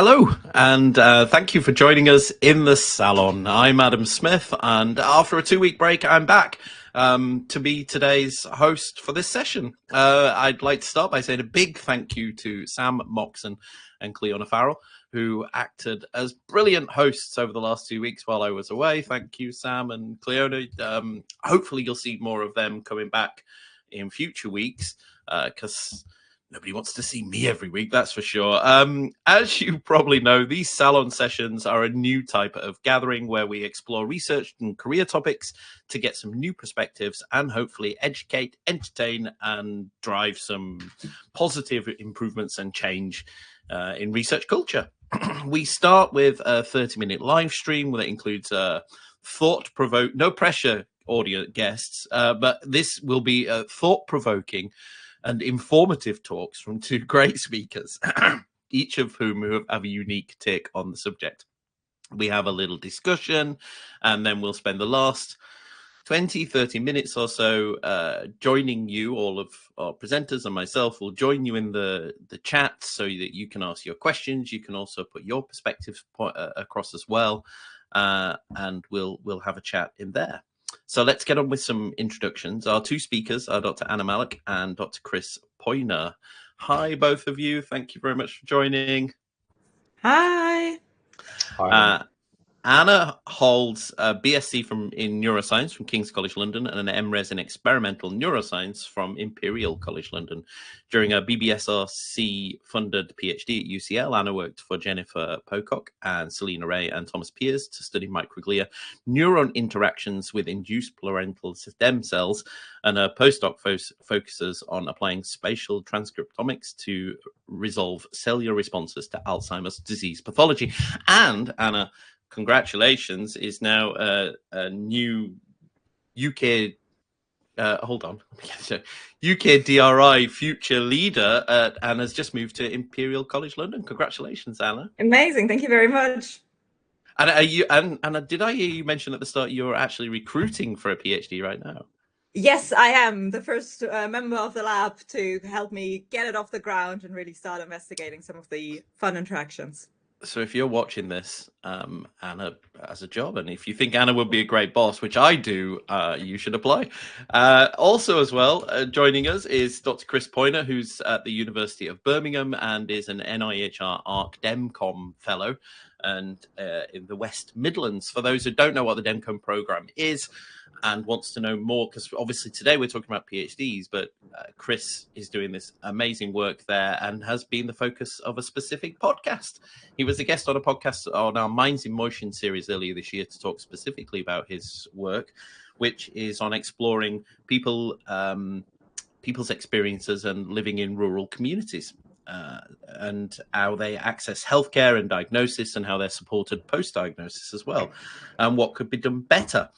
Hello, and thank you for joining us in the salon. I'm Adam Smith, and after a 2-week break, I'm back to be today's host for this session. I'd like to start by saying a big thank you to Sam Moxon and Cleona Farrell, who acted as brilliant hosts over the last 2 weeks while I was away. Thank you, Sam and Cleona. Hopefully you'll see more of them coming back in future weeks, because nobody wants to see me every week, that's for sure. As you probably know, these salon sessions are a new type of gathering where we explore research and career topics to get some new perspectives and hopefully educate, entertain, and drive some positive improvements and change in research culture. We start with a 30-minute live stream that includes thought-provoking, no pressure audio guests, but this will be thought-provoking and informative talks from two great speakers, each of whom have a unique take on the subject. We have a little discussion, and then we'll spend the last 20-30 minutes or so joining you. All of our presenters and myself will join you in the chat so that you can ask your questions. You can also put your perspectives across as well, and we'll have a chat in there. So let's get on with some introductions. Our two speakers are Dr. Anna Malik and Dr. Chris Poyner. Hi, both of you. Thank you very much for joining. Hi. Anna holds a BSc in neuroscience from King's College London and an MRes in experimental neuroscience from Imperial College London. During a BBSRC-funded PhD at UCL, Anna worked for Jennifer Pocock and Selena Ray and Thomas Piers to study microglia neuron interactions with induced parental stem cells, and her postdoc focuses on applying spatial transcriptomics to resolve cellular responses to Alzheimer's disease pathology. And Anna, congratulations, is now a new UK UK DRI future leader and has just moved to Imperial College London. Congratulations, Anna. Amazing. Thank you very much. And Anna, did I hear you mention at the start you're actually recruiting for a PhD right now? Yes, I am the first member of the lab to help me get it off the ground and really start investigating some of the fun interactions. So if you're watching this, Anna has a job, and if you think Anna would be a great boss, which I do, you should apply. Also as well, joining us is Dr. Chris Poyner, who's at the University of Birmingham and is an NIHR ARC DEMCOM fellow and in the West Midlands. For those who don't know what the DEMCOM program is and wants to know more, because obviously today we're talking about PhDs, but Chris is doing this amazing work there and has been the focus of a specific podcast. He was a guest on a podcast on our Minds in Motion series earlier this year to talk specifically about his work, which is on exploring people's experiences and living in rural communities. And how they access healthcare and diagnosis, and how they're supported post-diagnosis as well, and what could be done better.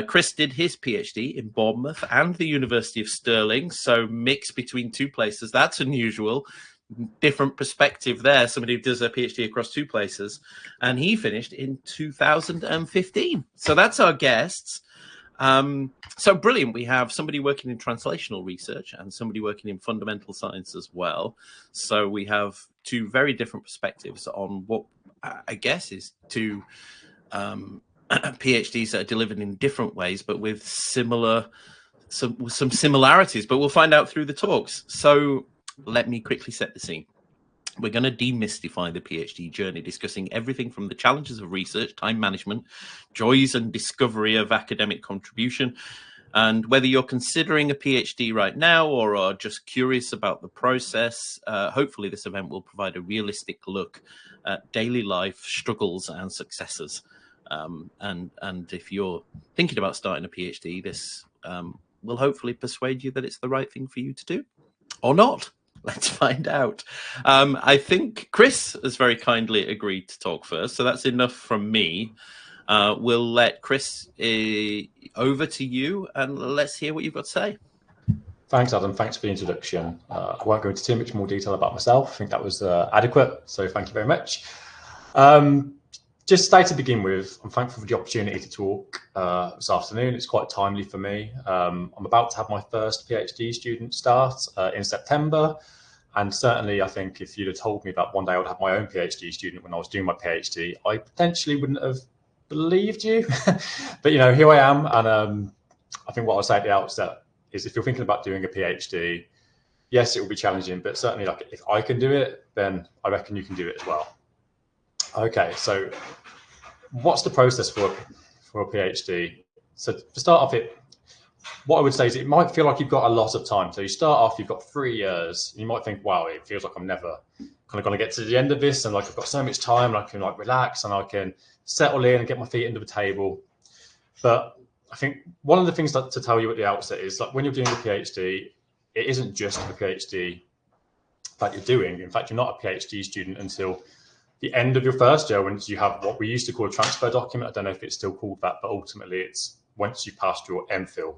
Chris did his PhD in Bournemouth and the University of Stirling, so mix between two places. That's unusual. Different perspective there. Somebody who does a PhD across two places, and he finished in 2015. So that's our guests. So brilliant. We have somebody working in translational research and somebody working in fundamental science as well. So we have two very different perspectives on what I guess is two PhDs that are delivered in different ways, but with some similarities. But we'll find out through the talks. So let me quickly set the scene. We're going to demystify the PhD journey, discussing everything from the challenges of research, time management, joys and discovery of academic contribution. And whether you're considering a PhD right now or are just curious about the process, hopefully this event will provide a realistic look at daily life struggles and successes. And if you're thinking about starting a PhD, this will hopefully persuade you that it's the right thing for you to do, or not. Let's find out. I think Chris has very kindly agreed to talk first, so that's enough from me. We'll let Chris over to you, and let's hear what you've got to say. Thanks, Adam. Thanks for the introduction. I won't go into too much more detail about myself. I think that was adequate, so thank you very much. Just to begin with, I'm thankful for the opportunity to talk this afternoon. It's quite timely for me. I'm about to have my first PhD student start in September. And certainly, I think if you'd have told me that one day I would have my own PhD student when I was doing my PhD, I potentially wouldn't have believed you. But, you know, here I am. And I think what I'll say at the outset is if you're thinking about doing a PhD, yes, it will be challenging, but certainly like if I can do it, then I reckon you can do it as well. Okay, so what's the process for a PhD? So to start off, what I would say is it might feel like you've got a lot of time. So you start off, you've got 3 years. You might think, wow, it feels like I'm never kind of going to get to the end of this. And like I've got so much time and I can like relax and I can settle in and get my feet under the table. But I think one of the things to tell you at the outset is like when you're doing a PhD, it isn't just the PhD that you're doing. In fact, you're not a PhD student until the end of your first year, when you have what we used to call a transfer document. I don't know if it's still called that, but ultimately it's once you passed your MPhil.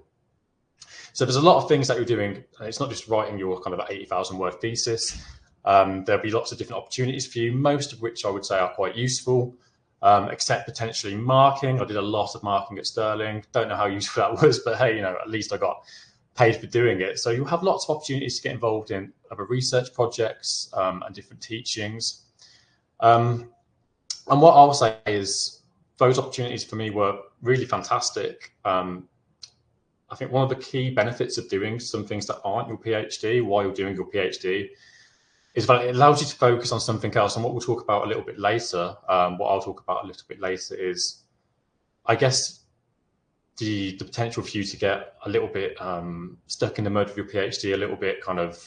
So there's a lot of things that you're doing. It's not just writing your kind of 80,000 word thesis. There'll be lots of different opportunities for you, most of which I would say are quite useful, except potentially marking. I did a lot of marking at Stirling. Don't know how useful that was, but hey, you know, at least I got paid for doing it. So you'll have lots of opportunities to get involved in other research projects and different teachings. And what I'll say is those opportunities for me were really fantastic. I think one of the key benefits of doing some things that aren't your PhD while you're doing your PhD is that it allows you to focus on something else. And what we'll talk about a little bit later, what I'll talk about a little bit later is, I guess, the potential for you to get a little bit stuck in the mud with your PhD, a little bit kind of,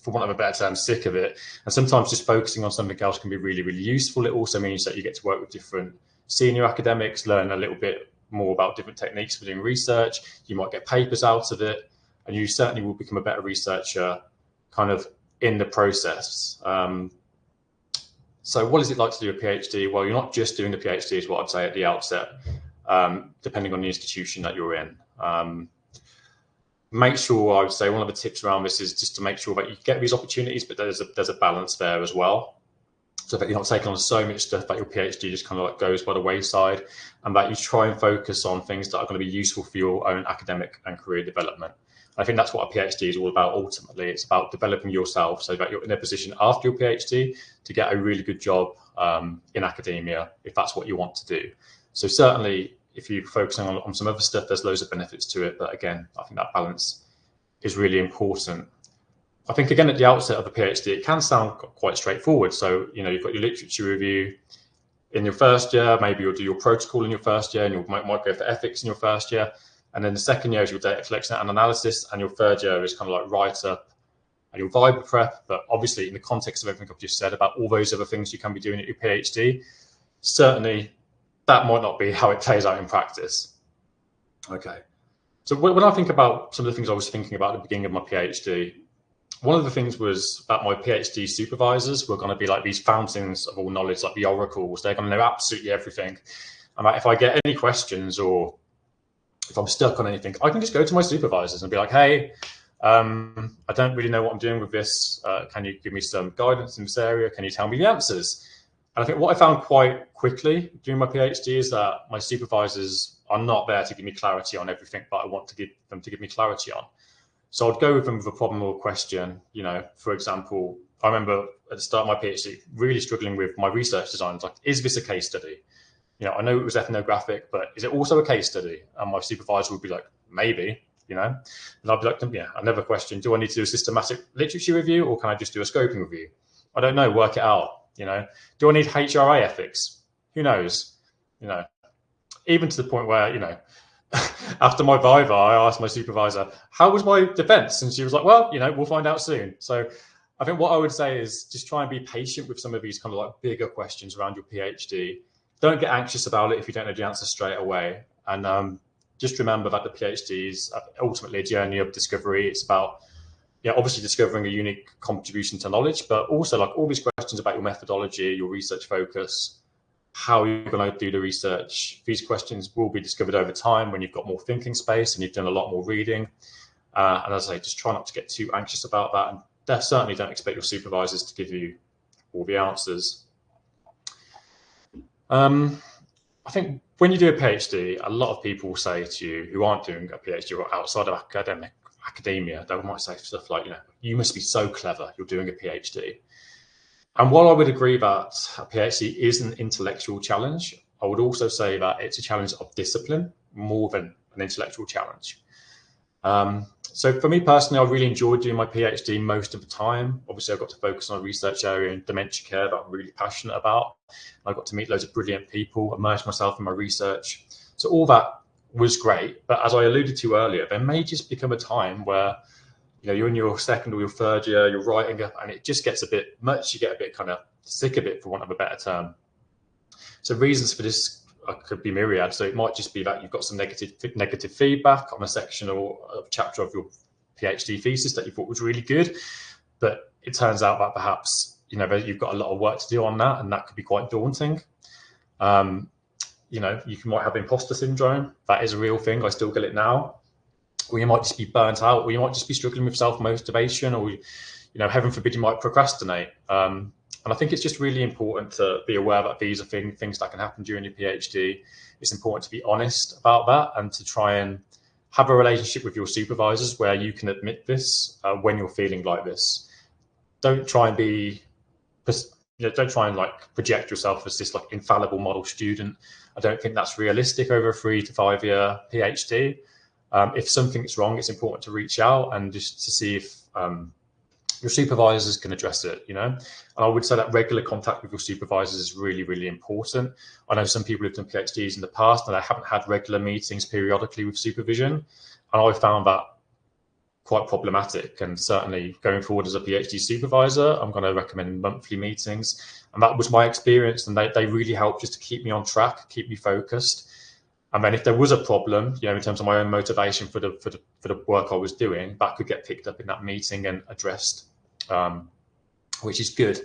for want of a better term, sick of it. And sometimes just focusing on something else can be really, really useful. It also means that you get to work with different senior academics, learn a little bit more about different techniques for doing research. You might get papers out of it, and you certainly will become a better researcher kind of in the process. So what is it like to do a PhD? Well, you're not just doing the PhD is what I'd say at the outset, depending on the institution that you're in. Make sure, I would say one of the tips around this is just to make sure that you get these opportunities, but there's a balance there as well. So that you're not taking on so much stuff that your PhD just kind of like goes by the wayside, and that you try and focus on things that are going to be useful for your own academic and career development. I think that's what a PhD is all about ultimately. It's about developing yourself so that you're in a position after your PhD to get a really good job in academia, if that's what you want to do. So certainly, if you're focusing on some other stuff, there's loads of benefits to it. But again, I think that balance is really important. I think, again, at the outset of a PhD, it can sound quite straightforward. So, you know, you've got your literature review in your first year, maybe you'll do your protocol in your first year, and you might go for ethics in your first year. And then the second year is your data collection and analysis, and your third year is kind of like write-up and your Viva prep. But obviously, in the context of everything I've just said about all those other things you can be doing at your PhD, certainly that might not be how it plays out in practice. Okay. So when I think about some of the things I was thinking about at the beginning of my PhD, one of the things was that my PhD supervisors were going to be like these fountains of all knowledge, like the oracles. They're going to know absolutely everything. And if I get any questions or if I'm stuck on anything, I can just go to my supervisors and be like, hey, I don't really know what I'm doing with this. Can you give me some guidance in this area? Can you tell me the answers? And I think what I found quite quickly during my PhD is that my supervisors are not there to give me clarity on everything that I want to give them to give me clarity on. So I'd go with them with a problem or a question. You know, for example, I remember at the start of my PhD really struggling with my research designs. Like, is this a case study? You know, I know it was ethnographic, but is it also a case study? And my supervisor would be like, maybe, you know. And I'd be like, yeah, another question. Do I need to do a systematic literature review, or can I just do a scoping review? I don't know, work it out, you know. Do I need HRA ethics? Who knows? You know, even to the point where, you know, after my Viva, I asked my supervisor, how was my defense? And she was like, well, you know, we'll find out soon. So I think what I would say is just try and be patient with some of these kind of like bigger questions around your PhD. Don't get anxious about it if you don't know the answer straight away. And just remember that the PhD is ultimately a journey of discovery. It's about, yeah, obviously discovering a unique contribution to knowledge, but also like all these questions about your methodology, your research focus, how you're going to do the research. These questions will be discovered over time when you've got more thinking space and you've done a lot more reading. And as I say, just try not to get too anxious about that. And certainly don't expect your supervisors to give you all the answers. I think when you do a PhD, a lot of people will say to you who aren't doing a PhD or outside of academia, they might say stuff like, you must be so clever, you're doing a PhD. And while I would agree that a PhD is an intellectual challenge, I would also say that it's a challenge of discipline more than an intellectual challenge. So for me personally, I really enjoyed doing my PhD most of the time. Obviously, I got to focus on a research area in dementia care that I'm really passionate about. I got to meet loads of brilliant people, immerse myself in my research. So all that was great. But as I alluded to earlier, there may just become a time where you're in your second or your third year, you're writing up, and it just gets a bit much. You get a bit kind of sick of it, for want of a better term. So reasons for this could be myriad. So it might just be that you've got some negative feedback on a section or a chapter of your PhD thesis that you thought was really good, but it turns out that perhaps you've got a lot of work to do on that, and that could be quite daunting. You might have imposter syndrome. That is a real thing. I still get it now. Or you might just be burnt out, or you might just be struggling with self-motivation, or heaven forbid, you might procrastinate. And I think it's just really important to be aware that these are things that can happen during your PhD. It's important to be honest about that and to try and have a relationship with your supervisors where you can admit this when you're feeling like this. Don't try and project yourself as this infallible model student. I don't think that's realistic over a 3 to 5 year PhD. If something's wrong, it's important to reach out and just to see if your supervisors can address it, And I would say that regular contact with your supervisors is really, really important. I know some people who've done PhDs in the past and they haven't had regular meetings periodically with supervision. And I found that quite problematic. And certainly going forward as a PhD supervisor, I'm going to recommend monthly meetings. And that was my experience. And they really helped just to keep me on track, keep me focused. And then if there was a problem, in terms of my own motivation for the work I was doing, that could get picked up in that meeting and addressed, which is good.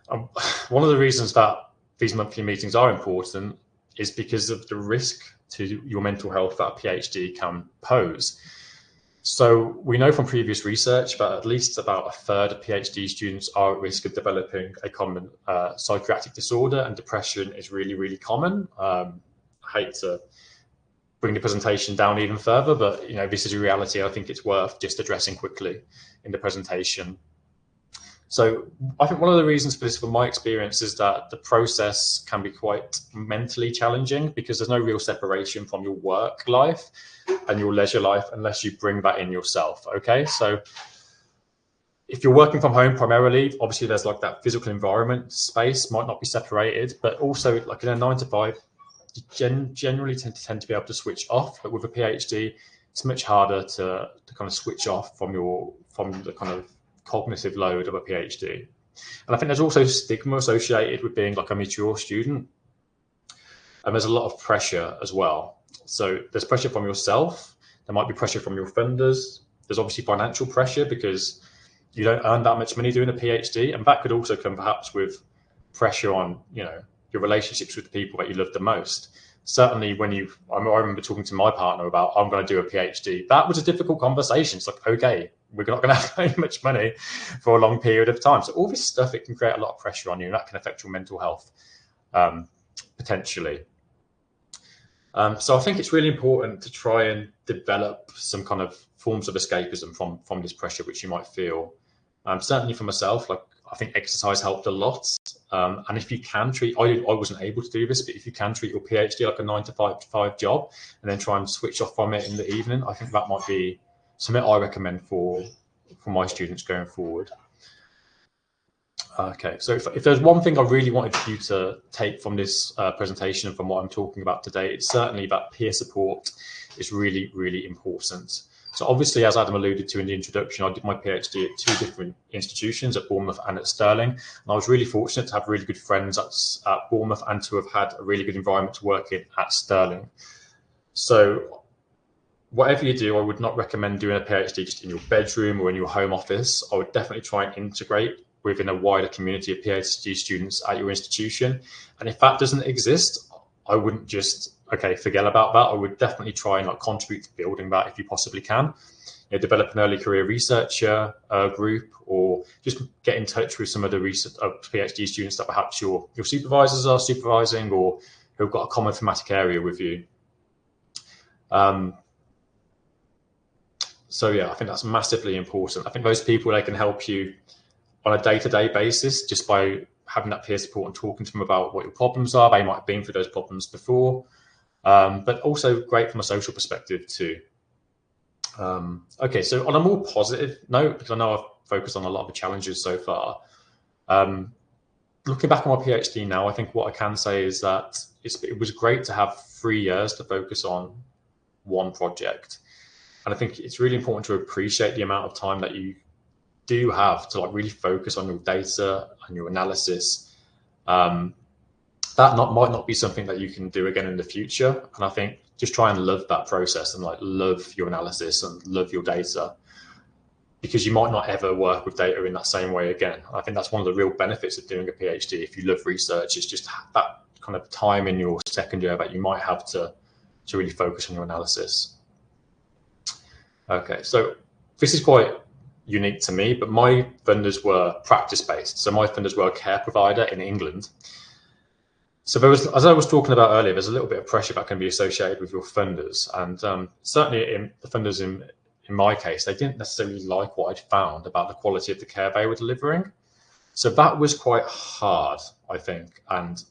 One of the reasons that these monthly meetings are important is because of the risk to your mental health that a PhD can pose. So we know from previous research that at least about a third of PhD students are at risk of developing a common psychiatric disorder, and depression is really, really common. I hate to bring the presentation down even further, but this is a reality. I think it's worth just addressing quickly in the presentation. So I think one of the reasons for this, from my experience, is that the process can be quite mentally challenging because there's no real separation from your work life and your leisure life unless you bring that in yourself. Okay, so if you're working from home primarily, obviously there's that physical environment space might not be separated, but also in a 9 to 5, you generally tend to be able to switch off. But with a PhD, it's much harder to kind of switch off from the kind of cognitive load of a PhD. And I think there's also stigma associated with being a mature student. And there's a lot of pressure as well. So there's pressure from yourself. There might be pressure from your funders. There's obviously financial pressure because you don't earn that much money doing a PhD. And that could also come perhaps with pressure on, your relationships with the people that you love the most. Certainly I remember talking to my partner about, I'm going to do a PhD. That was a difficult conversation. It's okay, we're not going to have very much money for a long period of time. So all this stuff, it can create a lot of pressure on you, and that can affect your mental health potentially. So I think it's really important to try and develop some kind of forms of escapism from this pressure which you might feel. Certainly for myself, I think exercise helped a lot. And if you can treat, I wasn't able to do this, but if you can treat your PhD like a 9 to 5 job and then try and switch off from it in the evening, I think that might be something I recommend for my students going forward. Okay, so if there's one thing I really wanted you to take from this presentation and from what I'm talking about today, it's certainly that peer support is really, really important. So obviously, as Adam alluded to in the introduction, I did my PhD at 2 different institutions, at Bournemouth and at Stirling. And I was really fortunate to have really good friends at Bournemouth and to have had a really good environment to work in at Stirling. So whatever you do, I would not recommend doing a PhD just in your bedroom or in your home office. I would definitely try and integrate within a wider community of PhD students at your institution. And if that doesn't exist, I wouldn't just, forget about that. I would definitely try and contribute to building that if you possibly can. Develop an early career researcher group, or just get in touch with some of the PhD students that perhaps your supervisors are supervising or who've got a common thematic area with you. So yeah, I think that's massively important. I think those people, they can help you on a day-to-day basis just by having that peer support and talking to them about what your problems are. They might have been through those problems before, but also great from a social perspective too. Okay, so on a more positive note, because I know I've focused on a lot of the challenges so far, looking back on my PhD now, I think what I can say is that it was great to have 3 years to focus on one project. And I think it's really important to appreciate the amount of time that you do have to like really focus on your data and your analysis. That might not be something that you can do again in the future. And I think just try and love that process and like love your analysis and love your data, because you might not ever work with data in that same way again. I think that's one of the real benefits of doing a PhD. If you love research, it's just that kind of time in your second year that you might have to really focus on your analysis. Okay, so this is quite unique to me, but my funders were practice-based. So my funders were a care provider in England. So there was, as I was talking about earlier, there's a little bit of pressure that can be associated with your funders. And certainly in the funders in my case, they didn't necessarily like what I'd found about the quality of the care they were delivering. So that was quite hard, I think. And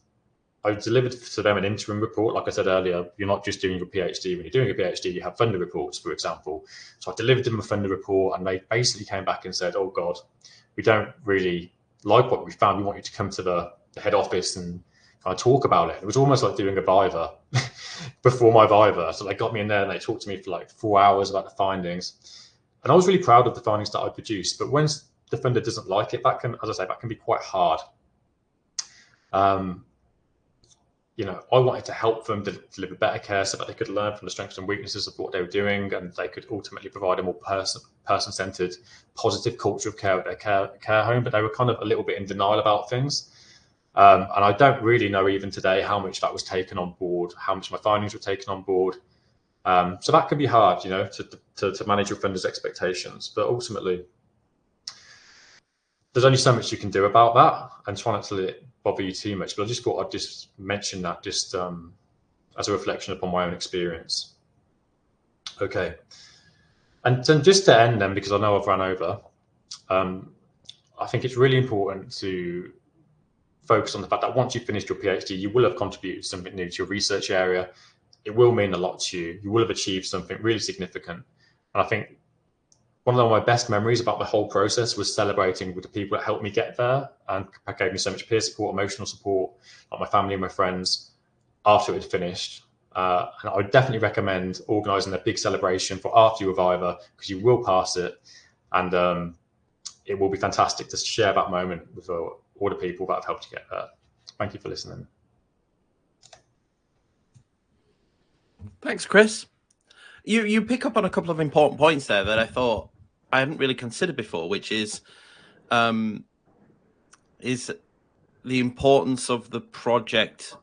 I delivered to them an interim report. Like I said earlier, you're not just doing your PhD. When you're doing a PhD, you have funder reports, for example. So I delivered them a funder report, and they basically came back and said, oh, God, we don't really like what we found. We want you to come to the head office and kind of talk about it. It was almost like doing a Viva before my Viva. So they got me in there and they talked to me for like 4 hours about the findings. And I was really proud of the findings that I produced. But when the funder doesn't like it, that can, as I say, that can be quite hard. You know, I wanted to help them deliver better care so that they could learn from the strengths and weaknesses of what they were doing, and they could ultimately provide a more person-centered, positive culture of care at their care home. But they were kind of a little bit in denial about things. And I don't really know even today how much that was taken on board, how much my findings were taken on board. So that can be hard, you know, to manage your funders' expectations. But ultimately, there's only so much you can do about that, and try not to let it bother you too much. But I just thought I'd just mention that just as a reflection upon my own experience. Okay. And just to end then, because I know I've run over, I think it's really important to focus on the fact that once you've finished your PhD, you will have contributed something new to your research area. It will mean a lot to you. You will have achieved something really significant. And I think one of my best memories about the whole process was celebrating with the people that helped me get there and gave me so much peer support, emotional support, like my family and my friends, after it had finished. And I would definitely recommend organising a big celebration for after your Viva, because you will pass it. And it will be fantastic to share that moment with all the people that have helped you get there. Thank you for listening. Thanks, Chris. You pick up on a couple of important points there that I thought I hadn't really considered before, which is the importance of the project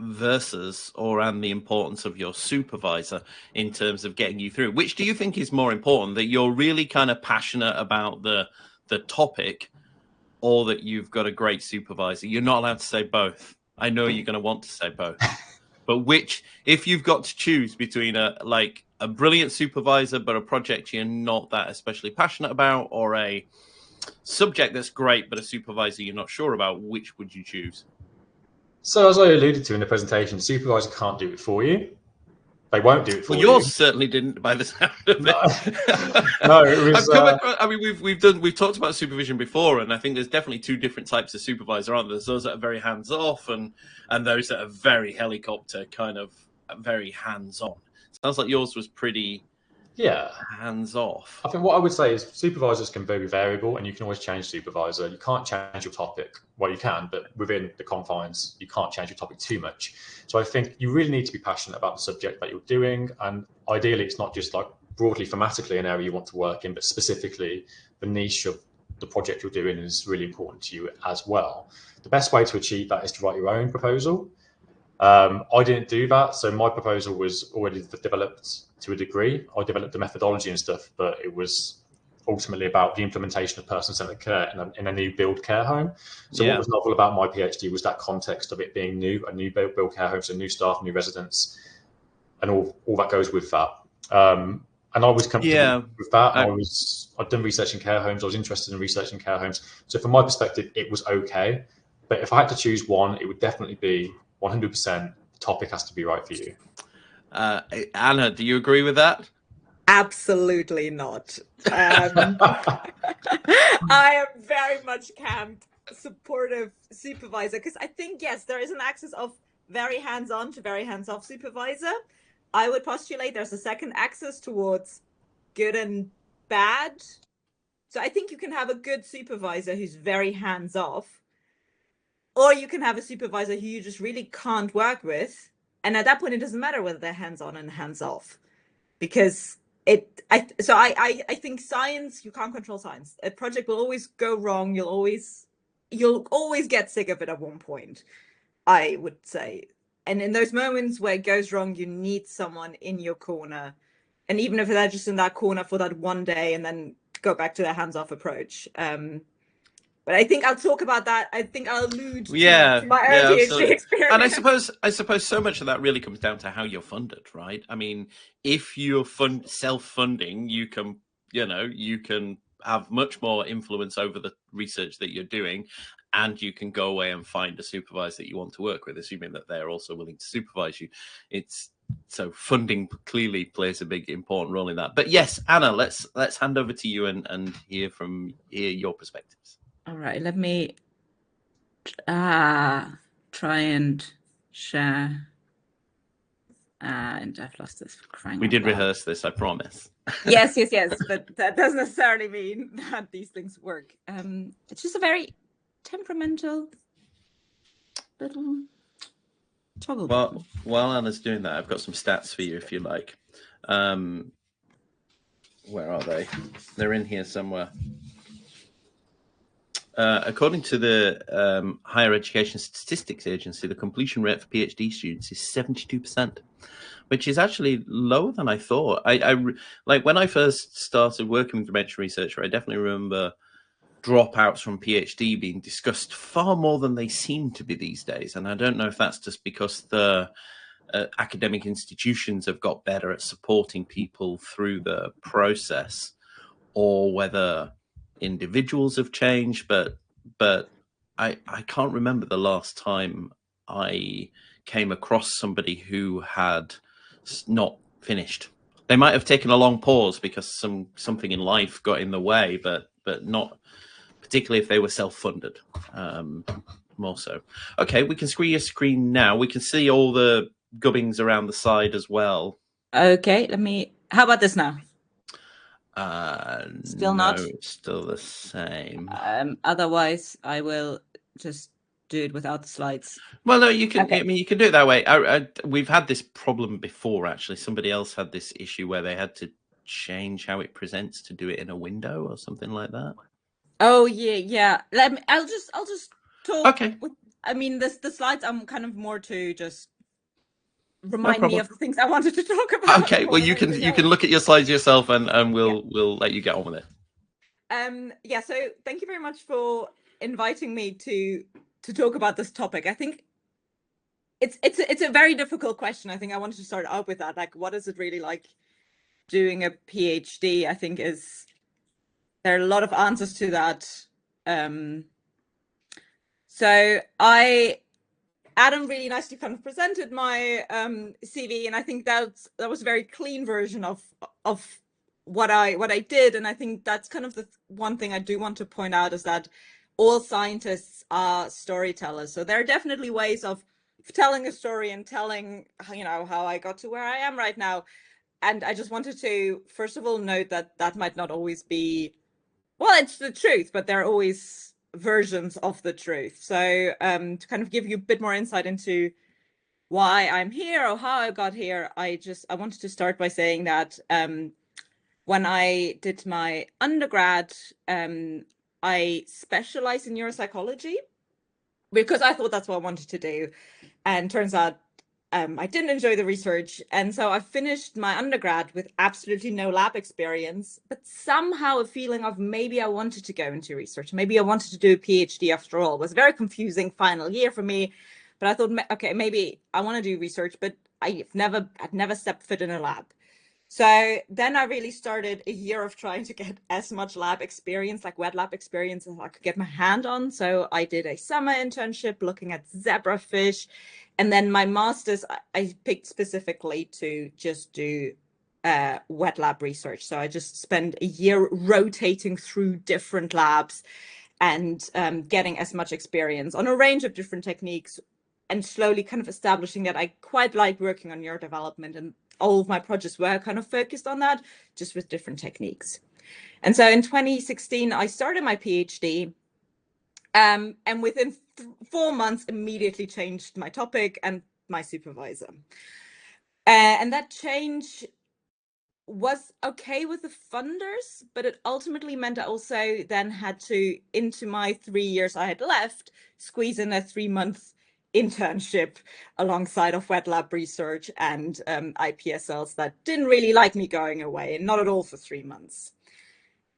versus and the importance of your supervisor in terms of getting you through. Which do you think is more important, that you're really kind of passionate about the topic, or that you've got a great supervisor? You're not allowed to say both. I know you're going to want to say both. But which, if you've got to choose between a brilliant supervisor but a project you're not that especially passionate about, or a subject that's great but a supervisor you're not sure about, which would you choose? So as I alluded to in the presentation, the supervisor can't do it for you. They won't do it for you. Well, yours certainly didn't, by the sound of it. No, it was. I mean, we've talked about supervision before, and I think there's definitely two different types of supervisor, aren't there? There's those that are very hands off, and those that are very helicopter, kind of very hands on. Sounds like yours was pretty hands off. I think what I would say is supervisors can be very variable, and you can always change supervisor. You can't change your topic. Well, you can, but within the confines, you can't change your topic too much. So I think you really need to be passionate about the subject that you're doing. And ideally, it's not just like broadly thematically an area you want to work in, but specifically the niche of the project you're doing is really important to you as well. The best way to achieve that is to write your own proposal. I didn't do that. So my proposal was already developed to a degree. I developed the methodology and stuff, but it was ultimately about the implementation of person-centered care in a new build care home. So what was novel about my PhD was that context of it being new, a new build care home, so new staff, new residents, and all that goes with that. And and I was comfortable with that. I'd done research in care homes. I was interested in research in care homes. So from my perspective, it was okay. But if I had to choose one, it would definitely be 100%. The topic has to be right for you. Anna, do you agree with that? Absolutely not. I am very much camp supportive supervisor, because I think, yes, there is an axis of very hands-on to very hands-off supervisor. I would postulate there's a second axis towards good and bad. So I think you can have a good supervisor who's very hands-off, or you can have a supervisor who you just really can't work with. And at that point, it doesn't matter whether they're hands-on and hands-off, because I think science, you can't control science. A project will always go wrong. You'll always get sick of it at one point, I would say. And in those moments where it goes wrong, you need someone in your corner. And even if they're just in that corner for that one day and then go back to their hands-off approach. But I think I'll talk about that. I think I'll allude to my own PhD experience. And I suppose so much of that really comes down to how you're funded, right? I mean, if you're self-funding, you can have much more influence over the research that you're doing, and you can go away and find a supervisor that you want to work with, assuming that they're also willing to supervise you. So funding clearly plays a big important role in that. But yes, Anna, let's hand over to you and hear your perspectives. All right, let me try and share. And I've lost this. We did rehearse this, I promise. Yes, but that doesn't necessarily mean that these things work. It's just a very temperamental little toggle. Well, while Anna's doing that, I've got some stats for you if you like. Where are they? They're in here somewhere. According to the Higher Education Statistics Agency, the completion rate for PhD students is 72%, which is actually lower than I thought. I like when I first started working with Dementia Researcher, I definitely remember dropouts from PhD being discussed far more than they seem to be these days. And I don't know if that's just because the academic institutions have got better at supporting people through the process, or whether individuals have changed, but I can't remember the last time I came across somebody who had not finished. They might have taken a long pause because something in life got in the way, but not particularly if they were self-funded. More so. Okay, we can screen your screen now. We can see all the gubbings around the side as well. Okay, how about this now? Still no, not? It's still the same. Otherwise, I will just do it without the slides. Well, no, you can. Okay. I mean, you can do it that way. We've had this problem before, actually. Somebody else had this issue where they had to change how it presents to do it in a window or something like that. Oh yeah. I'll just talk. Okay. I mean, the slides. I'm kind of more to just remind me of the things I wanted to talk about. Okay, well, you can look at your slides yourself, and we'll let you get on with it. Yeah. So thank you very much for inviting me to talk about this topic. I think it's a very difficult question. I think I wanted to start out with that. Like, what is it really like doing a PhD? I think there are a lot of answers to that. So Adam really nicely kind of presented my CV, and I think that was a very clean version of what I did. And I think that's kind of the one thing I do want to point out, is that all scientists are storytellers. So there are definitely ways of telling a story and telling, how I got to where I am right now. And I just wanted to, first of all, note that might not always be, well, it's the truth, but there are always versions of the truth. So to kind of give you a bit more insight into why I'm here or how I got here, I wanted to start by saying that when I did my undergrad, I specialized in neuropsychology because I thought that's what I wanted to do. And turns out I didn't enjoy the research. And so I finished my undergrad with absolutely no lab experience, but somehow a feeling of maybe I wanted to go into research. Maybe I wanted to do a PhD after all. It was a very confusing final year for me. But I thought, okay, maybe I want to do research, but I'd never stepped foot in a lab. So then I really started a year of trying to get as much lab experience, like wet lab experience, as I could get my hand on. So I did a summer internship looking at zebrafish. And then my master's, I picked specifically to just do wet lab research. So I just spent a year rotating through different labs and getting as much experience on a range of different techniques, and slowly kind of establishing that I quite like working on neurodevelopment, and all of my projects were kind of focused on that, just with different techniques. And so in 2016, I started my PhD, and within 4 months, immediately changed my topic and my supervisor. And that change was okay with the funders, but it ultimately meant I also then had to, into my 3 years I had left, squeeze in a 3-month internship alongside of wet lab research and IPSLs that didn't really like me going away, and not at all for 3 months.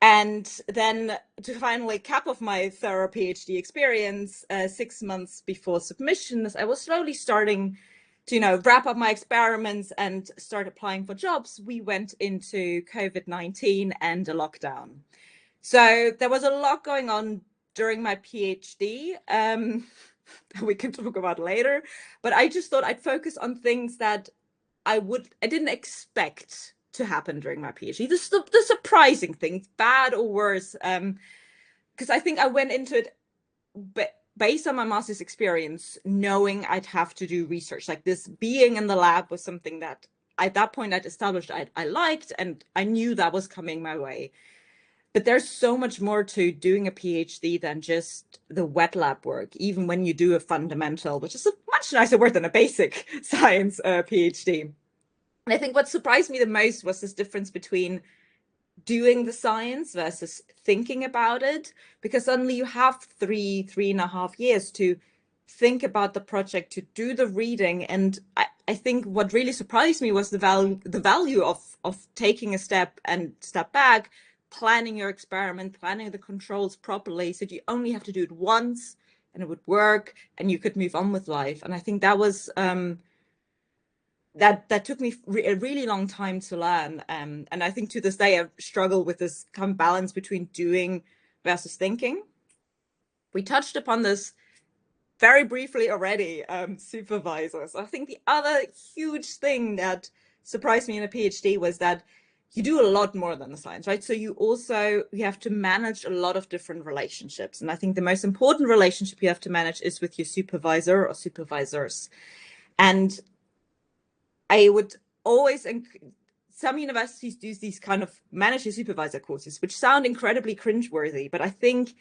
And then to finally cap off my thorough PhD experience, 6 months before submissions, I was slowly starting to, wrap up my experiments and start applying for jobs. We went into COVID-19 and a lockdown. So there was a lot going on during my PhD that we can talk about later, but I just thought I'd focus on things that I didn't expect to happen during my PhD. The surprising things, bad or worse, because I think I went into it based on my master's experience, knowing I'd have to do research. Like, this being in the lab was something that at that point I'd established I liked, and I knew that was coming my way. But there's so much more to doing a PhD than just the wet lab work, even when you do a fundamental, which is a much nicer word than a basic science PhD. And I think what surprised me the most was this difference between doing the science versus thinking about it, because suddenly you have 3.5 years to think about the project, to do the reading. And I think what really surprised me was the value of taking a step back, planning your experiment, planning the controls properly, so that you only have to do it once and it would work and you could move on with life. And I think that was that took me a really long time to learn, and I think to this day I struggle with this kind of balance between doing versus thinking. We touched upon this very briefly already, supervisors. I think the other huge thing that surprised me in a PhD was that you do a lot more than the science, right? So you have to manage a lot of different relationships, and I think the most important relationship you have to manage is with your supervisor or supervisors. And I would always, some universities do these kind of manager supervisor courses, which sound incredibly cringeworthy, but I think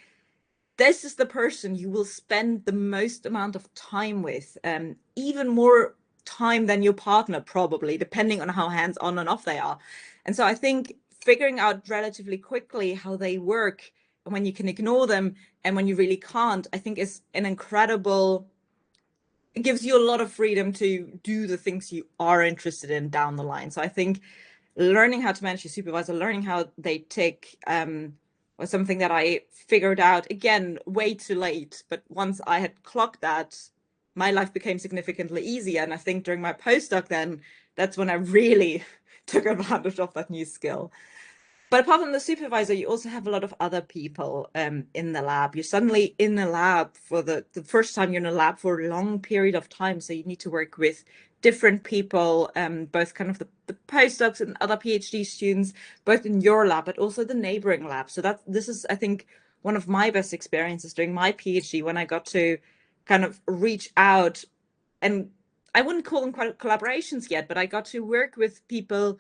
this is the person you will spend the most amount of time with, even more time than your partner, probably, depending on how hands-on and off they are. And so I think figuring out relatively quickly how they work, and when you can ignore them and when you really can't, I think is an incredible, it gives you a lot of freedom to do the things you are interested in down the line. So I think learning how to manage your supervisor, learning how they tick, was something that I figured out, again, way too late. But once I had clocked that, my life became significantly easier. And I think during my postdoc then, that's when I really took advantage of that new skill. But apart from the supervisor, you also have a lot of other people in the lab. You're suddenly in the lab for the first time. You're in a lab for a long period of time. So you need to work with different people, both kind of the postdocs and other PhD students, both in your lab, but also the neighboring lab. So this is, I think, one of my best experiences during my PhD, when I got to kind of reach out, and I wouldn't call them collaborations yet, but I got to work with people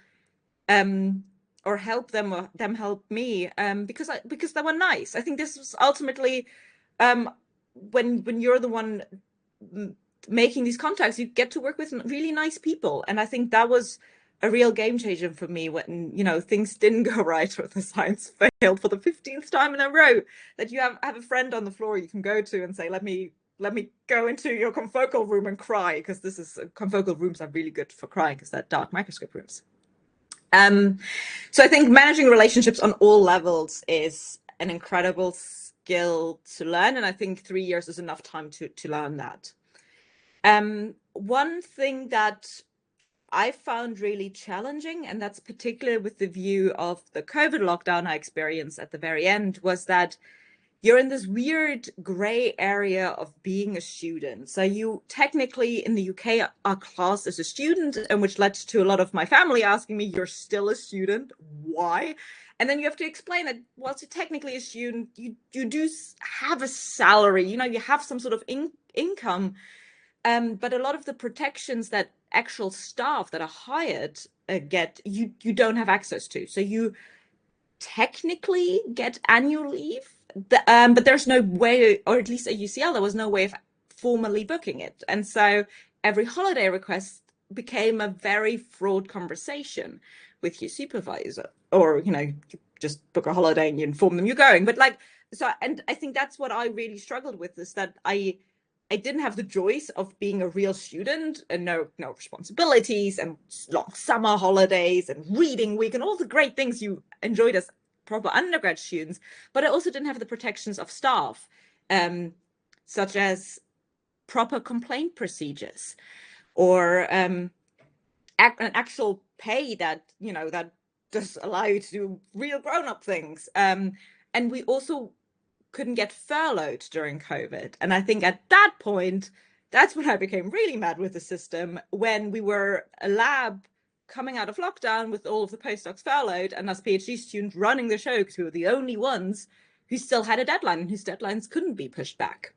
or help them, or them help me, because they were nice. I think this was ultimately, when you're the one making these contacts, you get to work with really nice people. And I think that was a real game changer for me when, things didn't go right, or the science failed for the 15th time in a row, that you have a friend on the floor you can go to and say, let me go into your confocal room and cry, because confocal rooms are really good for crying, because they're dark microscope rooms. So I think managing relationships on all levels is an incredible skill to learn, and I think 3 years is enough time to learn that. One thing that I found really challenging, and that's particularly with the view of the COVID lockdown I experienced at the very end, was that you're in this weird gray area of being a student. So you technically in the UK are classed as a student, and which led to a lot of my family asking me, you're still a student, why? And then you have to explain that, well, so technically a student, you do have a salary, you know, you have some sort of income, but a lot of the protections that actual staff that are hired get, you don't have access to. So you technically get annual leave, but there's no way, or at least at UCL, there was no way of formally booking it. And so every holiday request became a very fraught conversation with your supervisor, or, you know, you just book a holiday and you inform them you're going. But like, so, and I think that's what I really struggled with, is that I didn't have the choice of being a real student and no responsibilities and long summer holidays and reading week and all the great things you enjoyed as proper undergrad students, but I also didn't have the protections of staff, such as proper complaint procedures or an actual pay that, you know, that does allow you to do real grown-up things. And we also couldn't get furloughed during COVID. And I think at that point, that's when I became really mad with the system, when we were a lab coming out of lockdown with all of the postdocs furloughed and us PhD students running the show because we were the only ones who still had a deadline and whose deadlines couldn't be pushed back.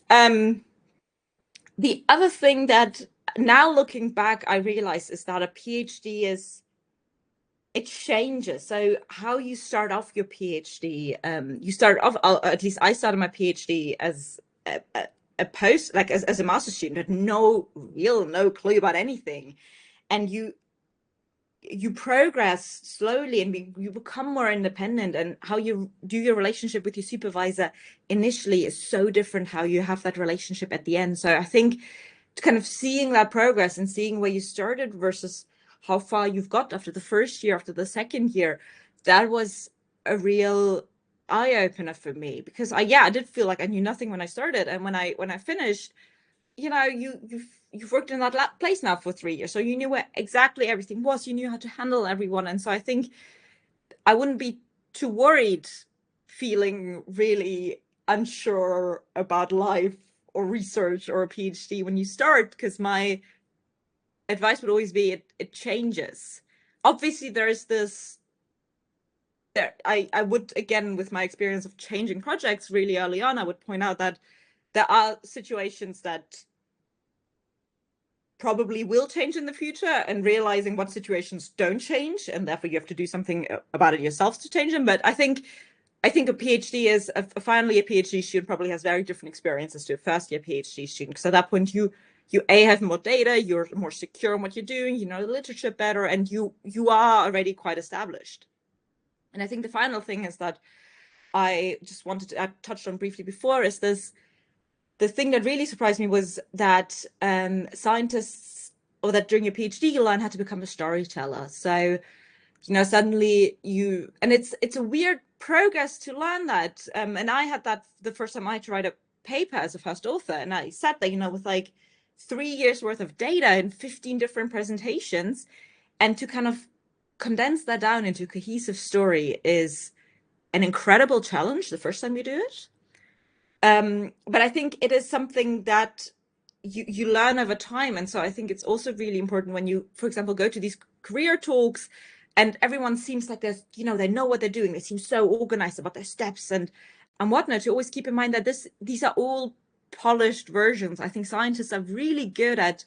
The other thing that now looking back, I realize is that a PhD it changes. So how you start off your PhD, you start off, at least I started my PhD as a post, like as a master's student, had no clue about anything. And you progress slowly and you become more independent, and how you do your relationship with your supervisor initially is so different how you have that relationship at the end. So I think kind of seeing that progress and seeing where you started versus how far you've got after the first year, after the second year, that was a real eye-opener for me, because I did feel like I knew nothing when I started, and when I finished, you know, you've worked in that place now for 3 years, so you knew where exactly everything was, you knew how to handle everyone. And so I think I wouldn't be too worried feeling really unsure about life or research or a PhD when you start, because my advice would always be it changes. Obviously there's this, I would, again, with my experience of changing projects really early on, I would point out that there are situations that probably will change in the future, and realizing what situations don't change, and therefore you have to do something about it yourself to change them. But I think a PhD is finally a PhD student probably has very different experiences to a first year PhD student, because at that point you have more data, you're more secure in what you're doing, you know the literature better, and you are already quite established. And I think the final thing is that I just wanted to, I touched on briefly before, is this, the thing that really surprised me was that scientists, or that during your PhD you learn how to become a storyteller. So, you know, suddenly and it's a weird progress to learn that. And I had that the first time I had to write a paper as a first author, and I sat there, you know, with like 3 years worth of data and 15 different presentations, and to kind of condense that down into a cohesive story is an incredible challenge the first time you do it. But I think it is something that you learn over time. And so I think it's also really important when you, for example, go to these career talks and everyone seems like there's, you know, they know what they're doing. They seem so organized about their steps and whatnot, to always keep in mind that these are all polished versions. I think scientists are really good at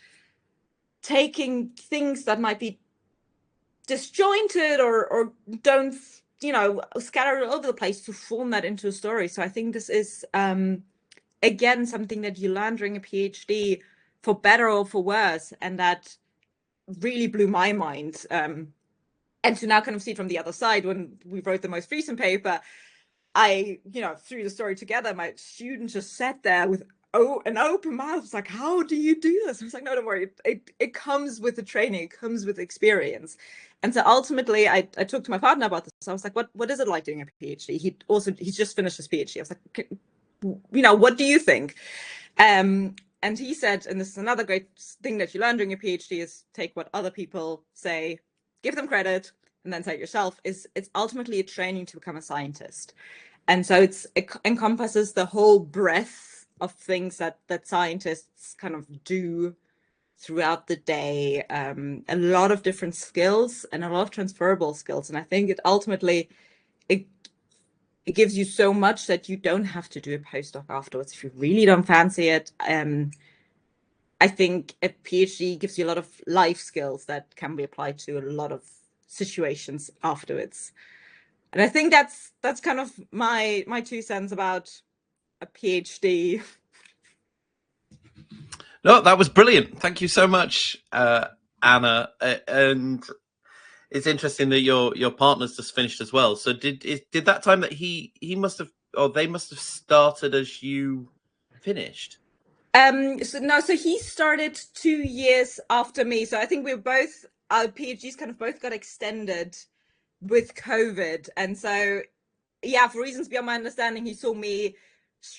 taking things that might be disjointed or don't, you know, scattered all over the place to form that into a story. So I think this is, again, something that you learn during a PhD, for better or for worse, and that really blew my mind. And to now kind of see it from the other side, when we wrote the most recent paper, I, you know, threw the story together, my students just sat there with an open mouth. It's like, how do you do this? I was like, no, don't worry. It comes with the training. It comes with experience. And so ultimately, I talked to my partner about this. I was like, what is it like doing a PhD? He's just finished his PhD. I was like, you know, what do you think? And And he said, and this is another great thing that you learn during your PhD, is take what other people say, give them credit, and then say it yourself. It's ultimately a training to become a scientist. And so it encompasses the whole breadth of things that scientists kind of do throughout the day, a lot of different skills and a lot of transferable skills. And I think it ultimately, it gives you so much that you don't have to do a postdoc afterwards if you really don't fancy it. I think a PhD gives you a lot of life skills that can be applied to a lot of situations afterwards. And I think that's kind of my 2 cents about a PhD. No, that was brilliant. Thank you so much, Anna. And it's interesting that your partner's just finished as well. So did that time that he must have, or they must have started as you finished? So he started 2 years after me. So I think our PhDs kind of both got extended with COVID. And so, yeah, for reasons beyond my understanding, he saw me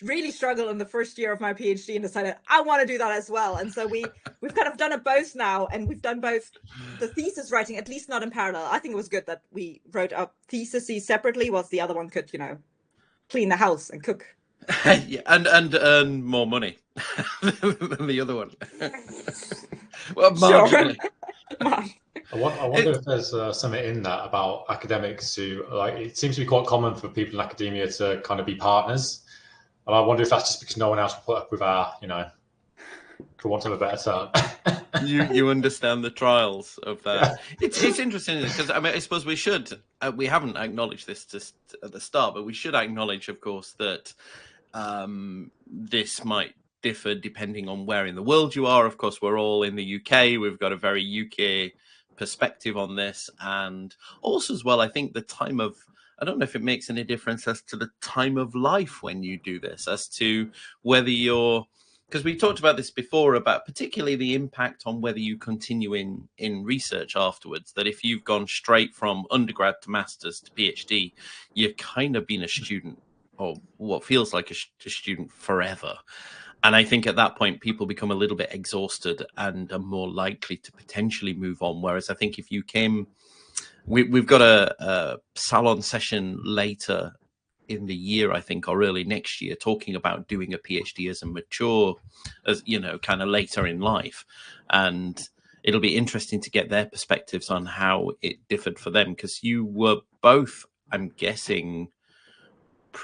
really struggle in the first year of my PhD and decided I want to do that as well. And so we've kind of done it both now, and we've done both the thesis writing, at least not in parallel. I think it was good that we wrote our theses separately, whilst the other one could, clean the house and cook. Yeah, and earn more money than the other one. Well, marginally. I wonder if there's something in that about academics who, like, it seems to be quite common for people in academia to kind of be partners. And I wonder if that's just because no one else will put up with our, for want of a better term. You understand the trials of that. It's interesting because I suppose we should. We haven't acknowledged this just at the start, but we should acknowledge, of course, that this might differ depending on where in the world you are. Of course, we're all in the UK. We've got a very UK perspective on this, and also as well, I think the time of, I don't know if it makes any difference as to the time of life when you do this, as to whether you're, because we talked about this before, about particularly the impact on whether you continue in research afterwards, that if you've gone straight from undergrad to master's to PhD, you've kind of been a student, or what feels like a student forever. And I think at that point, people become a little bit exhausted and are more likely to potentially move on. Whereas I think if you came, we've got a salon session later in the year, I think, or early next year, talking about doing a PhD as a mature, as kind of later in life. And it'll be interesting to get their perspectives on how it differed for them, because you were both, I'm guessing,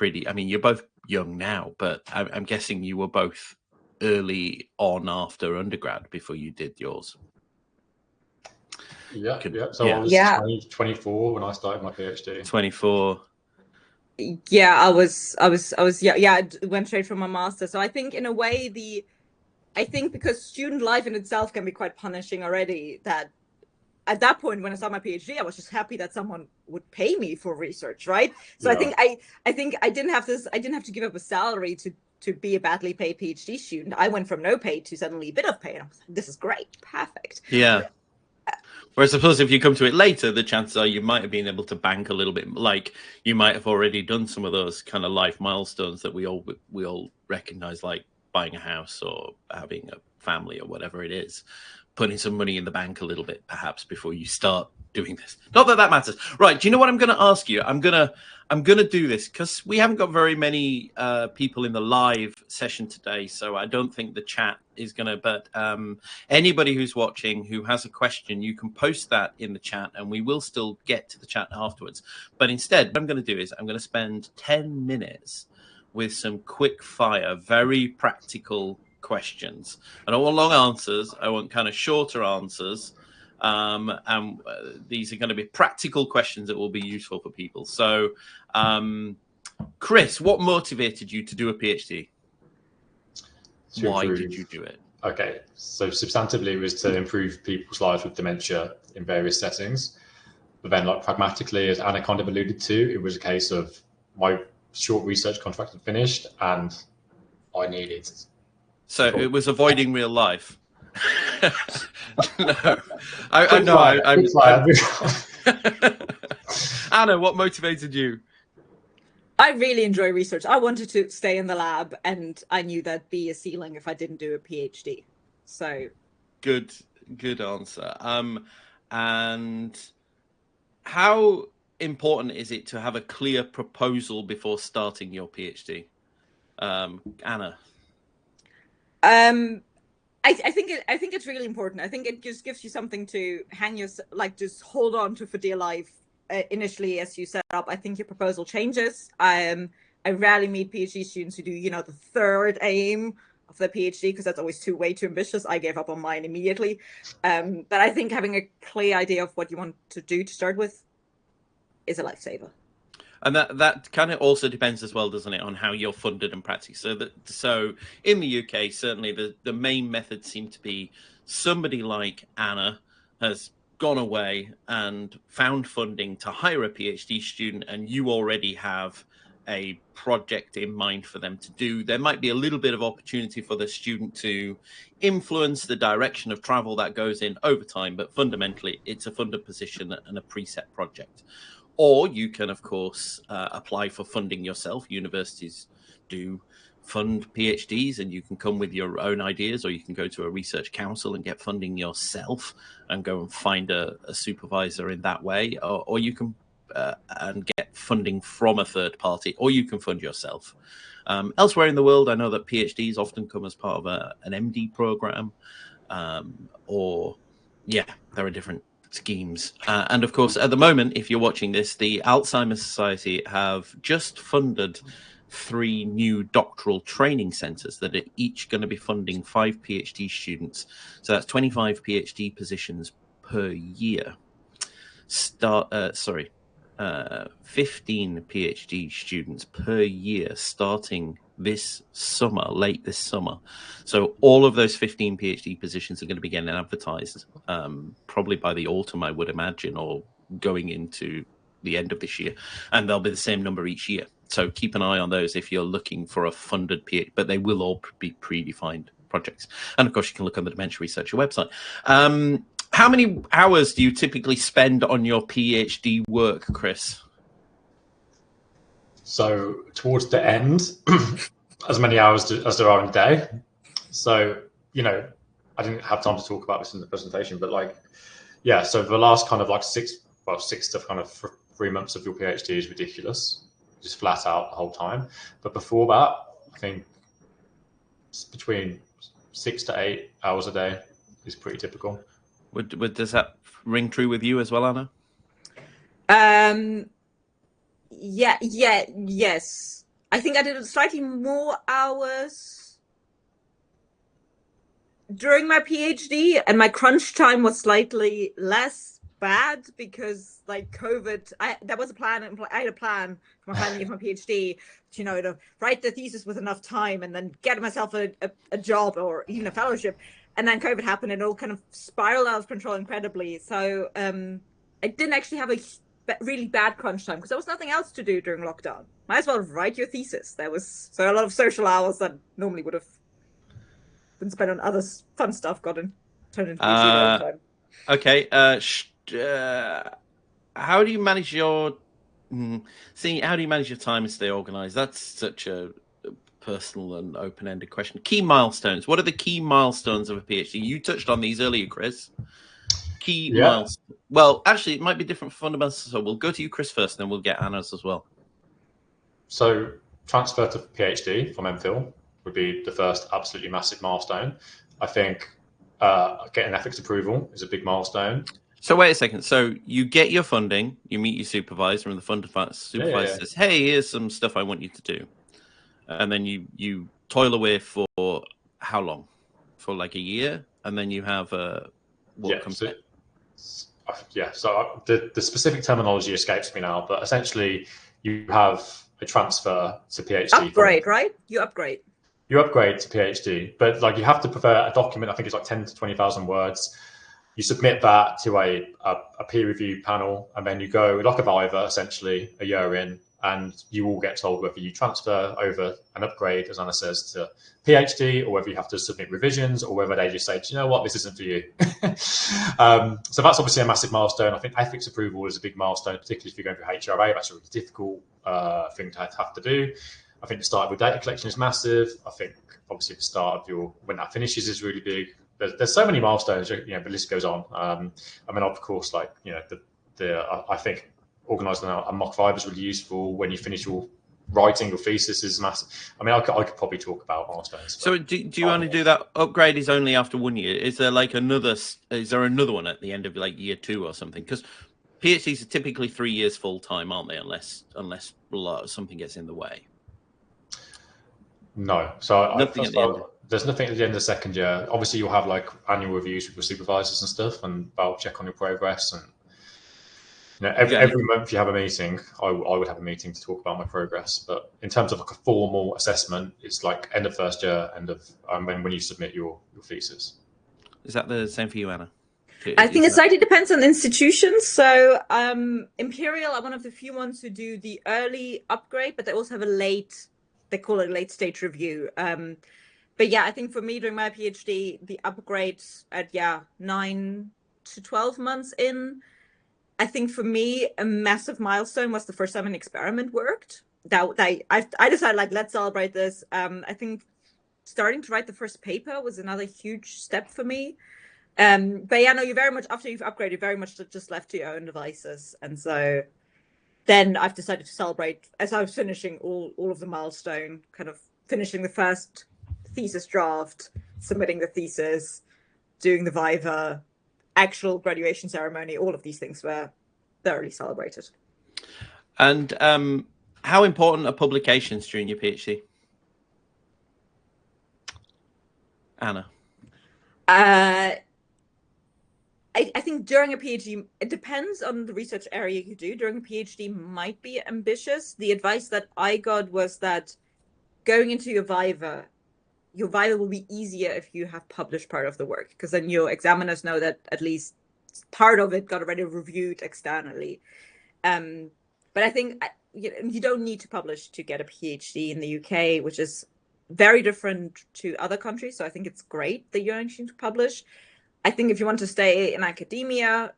you're both young now, but I'm guessing you were both early on after undergrad before you did yours. Yeah. So I was 24 when I started my PhD. 24. Yeah, I was I went straight from my master. So I think in a way because student life in itself can be quite punishing already, that at that point when I started my PhD, I was just happy that someone would pay me for research, right? So yeah. I think I didn't have to give up a salary to be a badly paid PhD student. I went from no pay to suddenly a bit of pay, and I was like, this is great, perfect. Yeah. Whereas I suppose if you come to it later, the chances are you might have been able to bank a little bit, like you might have already done some of those kind of life milestones that we all recognize, like buying a house or having a family or whatever it is, putting some money in the bank a little bit, perhaps, before you start doing this. Not that that matters. Right. Do you know what I'm going to ask you? I'm going to do this because we haven't got very many people in the live session today. So I don't think the chat is going to, but anybody who's watching who has a question, you can post that in the chat and we will still get to the chat afterwards. But instead, what I'm going to do is I'm going to spend 10 minutes with some quick fire, very practical questions. I don't want long answers. I want kind of shorter answers. And these are going to be practical questions that will be useful for people. So, Chris, what motivated you to do a PhD? Why did you do it? Okay, so substantively it was to improve people's lives with dementia in various settings. But then, like, pragmatically, as Anna kind of alluded to, it was a case of my short research contract had finished and I needed. So it was avoiding real life. No, I'm Anna, what motivated you? I really enjoy research. I wanted to stay in the lab, and I knew that'd be a ceiling if I didn't do a PhD. So good answer. And how important is it to have a clear proposal before starting your PhD? Anna. I think it's really important. I think it just gives you something to hang your, like, just hold on to for dear life. Initially, as you set up, I think your proposal changes. I rarely meet PhD students who do, the third aim of their PhD, because that's always way too ambitious. I gave up on mine immediately. But I think having a clear idea of what you want to do to start with is a lifesaver. And that kind of also depends as well, doesn't it, on how you're funded and practiced. So in the UK, certainly the main method seemed to be somebody like Anna has gone away and found funding to hire a PhD student, and you already have a project in mind for them to do. There might be a little bit of opportunity for the student to influence the direction of travel that goes in over time, but fundamentally it's a funded position and a preset project. Or you can, of course, apply for funding yourself. Universities do fund PhDs, and you can come with your own ideas, or you can go to a research council and get funding yourself and go and find a supervisor in that way. Or you can and get funding from a third party, or you can fund yourself. Elsewhere in the world, I know that PhDs often come as part of an MD program, there are different schemes. And of course, at the moment, if you're watching this, the Alzheimer's Society have just funded 3 new doctoral training centres that are each going to be funding 5 PhD students. So that's 25 PhD positions per year. 15 PhD students per year starting this summer, late this summer. So all of those 15 PhD positions are going to be getting advertised probably by the autumn, I would imagine, or going into the end of this year. And there'll be the same number each year. So keep an eye on those if you're looking for a funded PhD, but they will all be predefined projects. And of course, you can look on the Dementia Researcher website. How many hours do you typically spend on your PhD work, Chris? So towards the end, as many hours as there are in a day. So, I didn't have time to talk about this in the presentation, but so the last kind of 6 to kind of 3 months of your PhD is ridiculous, just flat out the whole time. But before that, I think it's between 6 to 8 hours a day is pretty typical. Does that ring true with you as well, Anna? Yes. I think I did slightly more hours during my PhD, and my crunch time was slightly less bad because, COVID, that was a plan. I had a plan for my final year of my PhD, to write the thesis with enough time and then get myself a job or even a fellowship. And then COVID happened and it all kind of spiraled out of control incredibly. So I didn't actually have a really bad crunch time because there was nothing else to do during lockdown. Might as well write your thesis. There was a lot of social hours that normally would have been spent on other fun stuff turned into PhD time. Okay. How do you manage your time and stay organized? That's such a personal and open-ended question. Key milestones. What are the key milestones of a PhD? You touched on these earlier, Chris. Milestones. Well, actually, it might be different for fundamentals. So we'll go to you, Chris, first, then we'll get Anna's as well. So transfer to PhD from MPhil would be the first absolutely massive milestone. I think getting ethics approval is a big milestone. So wait a second. So you get your funding, you meet your supervisor, and the supervisor says, "Hey, here's some stuff I want you to do." And then you toil away for how long? For a year, and then you have the specific terminology escapes me now, but essentially you have a transfer to PhD. Upgrade, right? You upgrade to PhD, but you have to prepare a document. I think it's 10 to 20,000 words. You submit that to a peer review panel, and then you go like a Viva, essentially a year in, and you will get told whether you transfer over an upgrade, as Anna says, to PhD, or whether you have to submit revisions, or whether they just say, do you know what, this isn't for you. So that's obviously a massive milestone. I think ethics approval is a big milestone, particularly if you're going through HRA. That's a really difficult thing to have to do. I think the start of your data collection is massive. I think obviously the start of your, when that finishes, is really big. There's so many milestones, you know, the list goes on. I mean, of course, like, you know, I think organising a mock viva is really useful. When you finish your writing, your thesis is massive. I mean, I could probably talk about milestones. So do you only do that upgrade is only after 1 year? Is there like another one at the end of like year 2 or something? Because PhDs are typically 3 years full time, aren't they? Unless something gets in the way. No. So there's nothing at the end of the second year. Obviously, you'll have like annual reviews with your supervisors and stuff, and they'll check on your progress. And you know, every month you have a meeting. I would have a meeting to talk about my progress. But in terms of like a formal assessment, it's like end of first year, end of when you submit your thesis. Is that the same for you, Anna? I think it slightly depends on institutions. So Imperial are one of the few ones who do the early upgrade, but they also have a late, they call it a late stage review. But yeah, I think for me during my PhD, the upgrades at 9 to 12 months in, I think for me a massive milestone was the first time an experiment worked. I decided, like, let's celebrate this. I think starting to write the first paper was another huge step for me. But yeah, no, you very much, after you've upgraded, very much just left to your own devices. And so then I've decided to celebrate as I was finishing all of the milestone, kind of finishing the first thesis draft, submitting the thesis, doing the viva, actual graduation ceremony. All of these things were thoroughly celebrated. And how important are publications during your PhD? Anna? I think during a PhD, it depends on the research area you do. During a PhD might be ambitious. The advice that I got was that going into your viva will be easier if you have published part of the work, because then your examiners know that at least part of it got already reviewed externally. But I think you don't need to publish to get a PhD in the UK, which is very different to other countries. So I think it's great that you're actually to publish. I think if you want to stay in academia,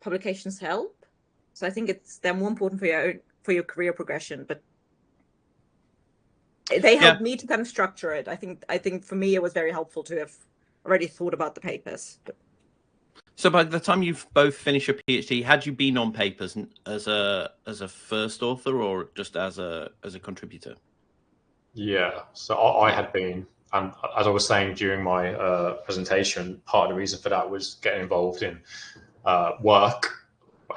publications help. So I think they're more important for your career progression, but they helped me to kind of structure it. I think for me it was very helpful to have already thought about the papers. So by the time you've both finished your PhD, had you been on papers as a first author or just as a contributor? Yeah, so I had been. And as I was saying during my presentation, part of the reason for that was getting involved in work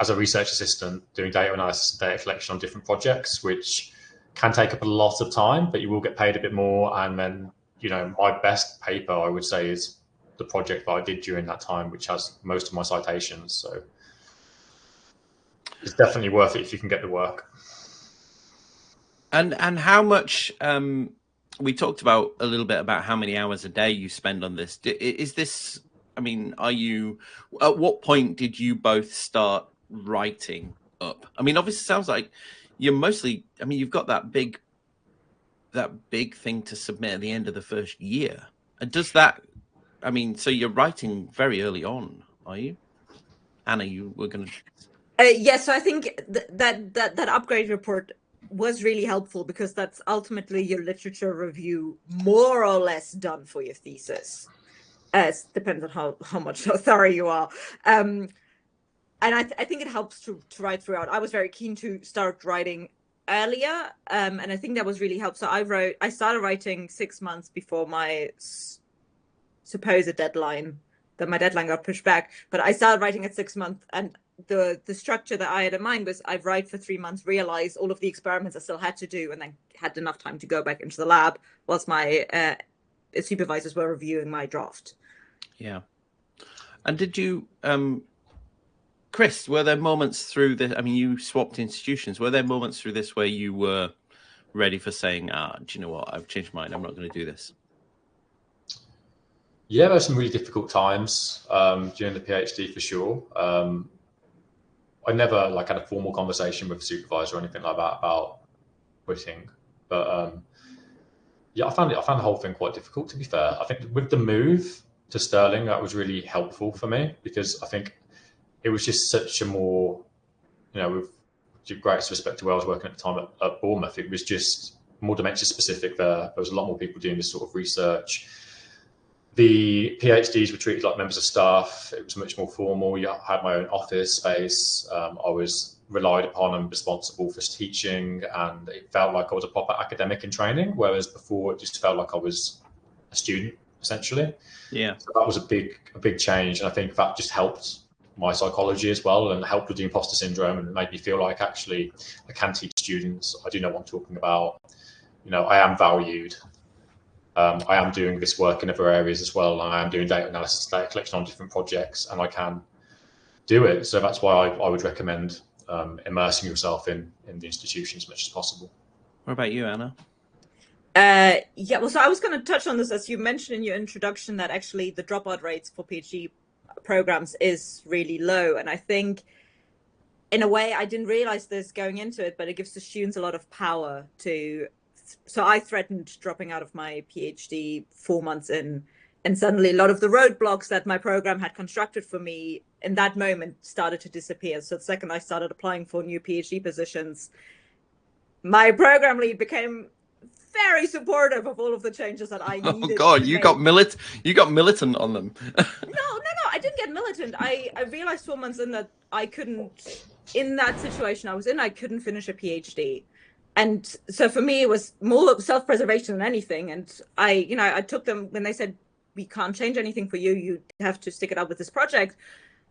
as a research assistant, doing data analysis and data collection on different projects, which can take up a lot of time, but you will get paid a bit more. And then, you know, my best paper, I would say, is the project that I did during that time, which has most of my citations. So it's definitely worth it if you can get the work. And how much... we talked about a little bit about how many hours a day you spend on this. Is this, I mean, at what point did you both start writing up? I mean, obviously it sounds like you're mostly, I mean, you've got that big thing to submit at the end of the first year. And does that, I mean, so you're writing very early on, are you? Anna, you were going to... Yes, so I think that upgrade report was really helpful, because that's ultimately your literature review more or less done for your thesis. Depends on how much thorough you are. And I think it helps to write throughout. I was very keen to start writing earlier, and I think that was really helpful. So I started writing 6 months before my supposed deadline. That my deadline got pushed back, but I started writing at 6 months, and the structure that I had in mind was I'd write for 3 months, realize all of the experiments I still had to do, and then had enough time to go back into the lab whilst my supervisors were reviewing my draft. Yeah. And did you, Chris, were there moments through this, I mean, you swapped institutions, were there moments through this where you were ready for saying, do you know what, I've changed my mind, I'm not going to do this? Yeah, there were some really difficult times during the PhD for sure. I never like had a formal conversation with a supervisor or anything like that about quitting. But yeah, I found the whole thing quite difficult, to be fair. I think with the move to Sterling, that was really helpful for me, because I think it was just such a more, you know, with greatest respect to where I was working at the time at Bournemouth, it was just more dementia specific there. There was a lot more people doing this sort of research. The PhDs were treated like members of staff. It was much more formal. I had my own office space. I was relied upon and responsible for teaching, and it felt like I was a proper academic in training, whereas before it just felt like I was a student, essentially. Yeah. So that was a big change, and I think that just helped my psychology as well, and helped with the imposter syndrome, and made me feel like actually I can teach students. I do know what I'm talking about. You know, I am valued. I am doing this work in other areas as well. I am doing data analysis, data collection on different projects, and I can do it. So that's why I would recommend immersing yourself in the institution as much as possible. What about you, Anna? Yeah, well, so I was going to touch on this, as you mentioned in your introduction, that actually the dropout rates for PhD programs is really low. And I think in a way, I didn't realize this going into it, but it gives the students a lot of power to. So I threatened dropping out of my PhD 4 months in, and suddenly a lot of the roadblocks that my program had constructed for me in that moment started to disappear. So the second I started applying for new PhD positions, my program lead became very supportive of all of the changes that I needed. Oh God, you got militant on them. No, I didn't get militant. I realized 4 months in that I couldn't, in that situation I was in, I couldn't finish a PhD. And so for me, it was more self-preservation than anything. And I took them when they said, we can't change anything for you. You have to stick it out with this project.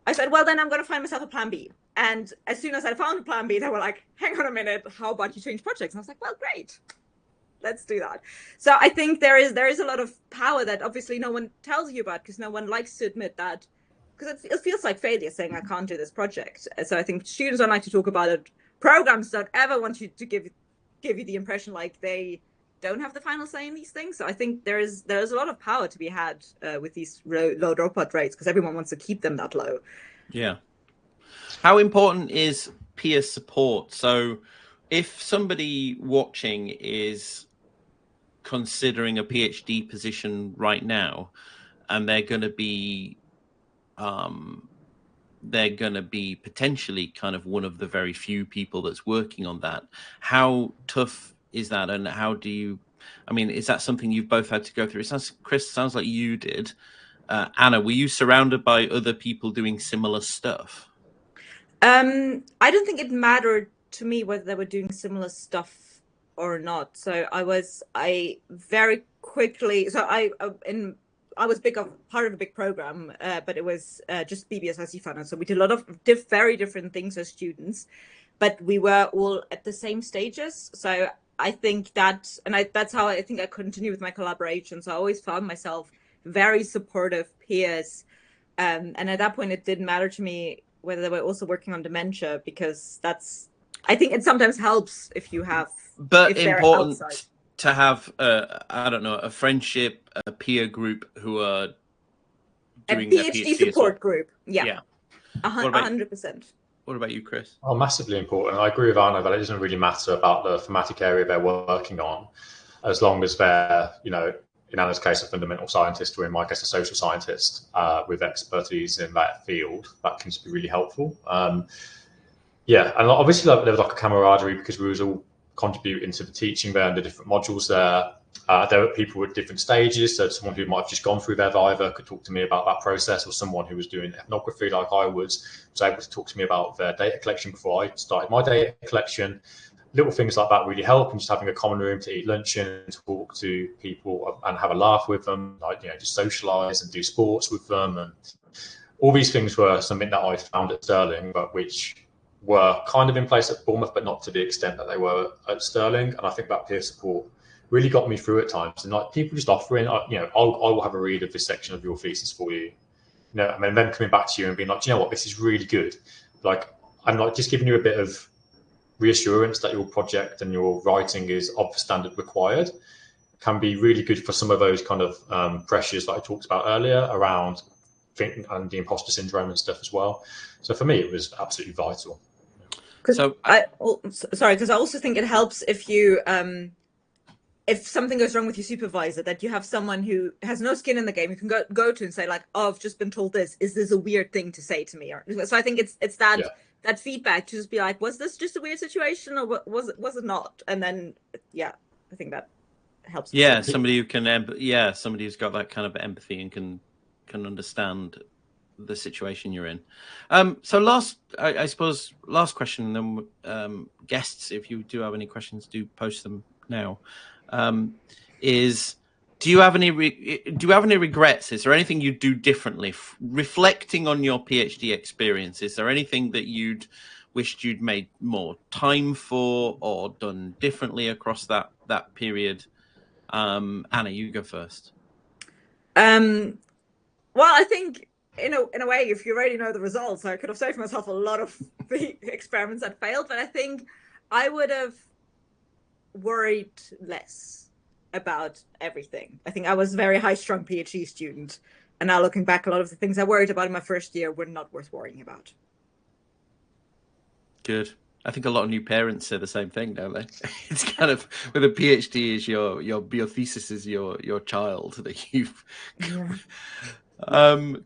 I said, well, then I'm going to find myself a plan B. And as soon as I found a plan B, they were like, hang on a minute, how about you change projects? And I was like, well, great, let's do that. So I think there is a lot of power that obviously no one tells you about, because no one likes to admit that, because it feels like failure saying I can't do this project. So I think students don't like to talk about it. Programs don't ever want you to give you the impression like they don't have the final say in these things. So I think there's a lot of power to be had with these low dropout rates, because everyone wants to keep them that low. Yeah. How important is peer support? So if somebody watching is considering a PhD position right now, and they're going to be potentially kind of one of the very few people that's working on that, how tough is that, and how do you, I mean, is that something you've both had to go through? It sounds, Chris, sounds like you did. Anna, were you surrounded by other people doing similar stuff? I don't think it mattered to me whether they were doing similar stuff or not. So I very quickly, so I was part of a big program, but it was just BBSIC finance. So we did a lot of very different things as students, but we were all at the same stages. So I think that's how I think I continue with my collaboration. So I always found myself very supportive peers. And at that point, it didn't matter to me whether they were also working on dementia, because I think it sometimes helps if you have, but important to have a friendship, a peer group who are doing a PhD support group. Yeah. 100%. What about you, Chris? Oh, massively important. I agree with Arno that it doesn't really matter about the thematic area they're working on, as long as they're, in Anna's case, a fundamental scientist, or in my case, a social scientist with expertise in that field. That can be really helpful. Yeah, and obviously there was like a camaraderie, because we was all contributing to the teaching there and the different modules there. There were people at different stages, so someone who might have just gone through their Viva could talk to me about that process, or someone who was doing ethnography like I was able to talk to me about their data collection before I started my data collection. Little things like that really help, and just having a common room to eat lunch in, talk to people and have a laugh with them, just socialise and do sports with them. And all these things were something that I found at Sterling, but which were kind of in place at Bournemouth, but not to the extent that they were at Sterling. And I think that peer support really got me through at times. And like people just offering, I will have a read of this section of your thesis for you. And then coming back to you and being like, do you know what, this is really good. Like, I'm like just giving you a bit of reassurance that your project and your writing is of the standard required, can be really good for some of those kind of pressures that I talked about earlier around and the imposter syndrome and stuff as well. So for me, it was absolutely vital. So sorry, because I also think it helps if you if something goes wrong with your supervisor, that you have someone who has no skin in the game you can go to and say like, oh, I've just been told this. Is this a weird thing to say to me? So I think it's that that feedback to just be like, was this just a weird situation, or was it not? And then I think that helps. Yeah, somebody who can somebody who's got that kind of empathy and can understand the situation you're in. So I suppose last question, and then guests, if you do have any questions, do post them now. Is do you have any regrets? Is there anything you'd do differently? Reflecting on your PhD experience, is there anything that you'd wished you'd made more time for or done differently across that period? Anna, you go first. Well, I think in a way, if you already know the results, I could have saved myself a lot of the experiments that failed, but I think I would have worried less about everything. I think I was a very high-strung PhD student, and now looking back, a lot of the things I worried about in my first year were not worth worrying about. Good. I think a lot of new parents say the same thing, don't they? It's kind of with a PhD is your thesis is your child that you've.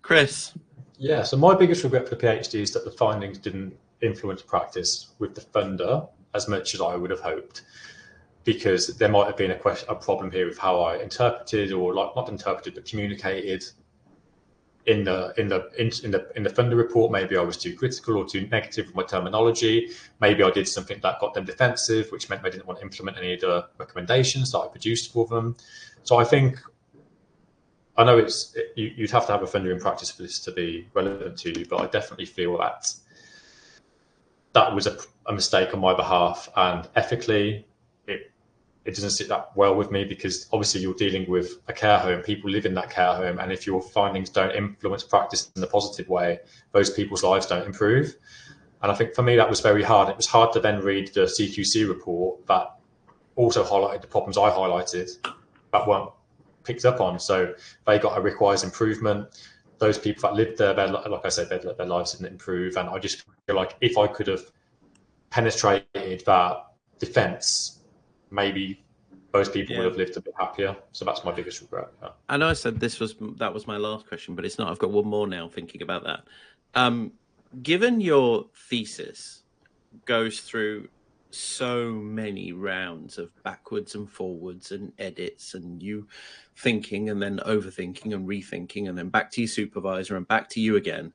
Chris. Yeah. So my biggest regret for the PhD is that the findings didn't influence practice with the funder as much as I would have hoped, because there might have been a problem here with how I interpreted, or not interpreted, but communicated in the funder report. Maybe I was too critical or too negative with my terminology. Maybe I did something that got them defensive, which meant they didn't want to implement any of the recommendations that I produced for them. So I know you'd have to have a funder in practice for this to be relevant to you, but I definitely feel that was a mistake on my behalf, and ethically it doesn't sit that well with me, because obviously you're dealing with a care home, people live in that care home, and if your findings don't influence practice in a positive way, those people's lives don't improve. And I think for me that was very hard. It was hard to then read the CQC report that also highlighted the problems I highlighted that weren't picked up on. So they got a requires improvement. Those people that lived there, like I said, their lives didn't improve. And I just feel like if I could have penetrated that defense, maybe those people would have lived a bit happier. So that's my biggest regret. Yeah. I know I said that was my last question, but it's not. I've got one more now thinking about that. Given your thesis goes through so many rounds of backwards and forwards and edits and you thinking and then overthinking and rethinking and then back to your supervisor and back to you again,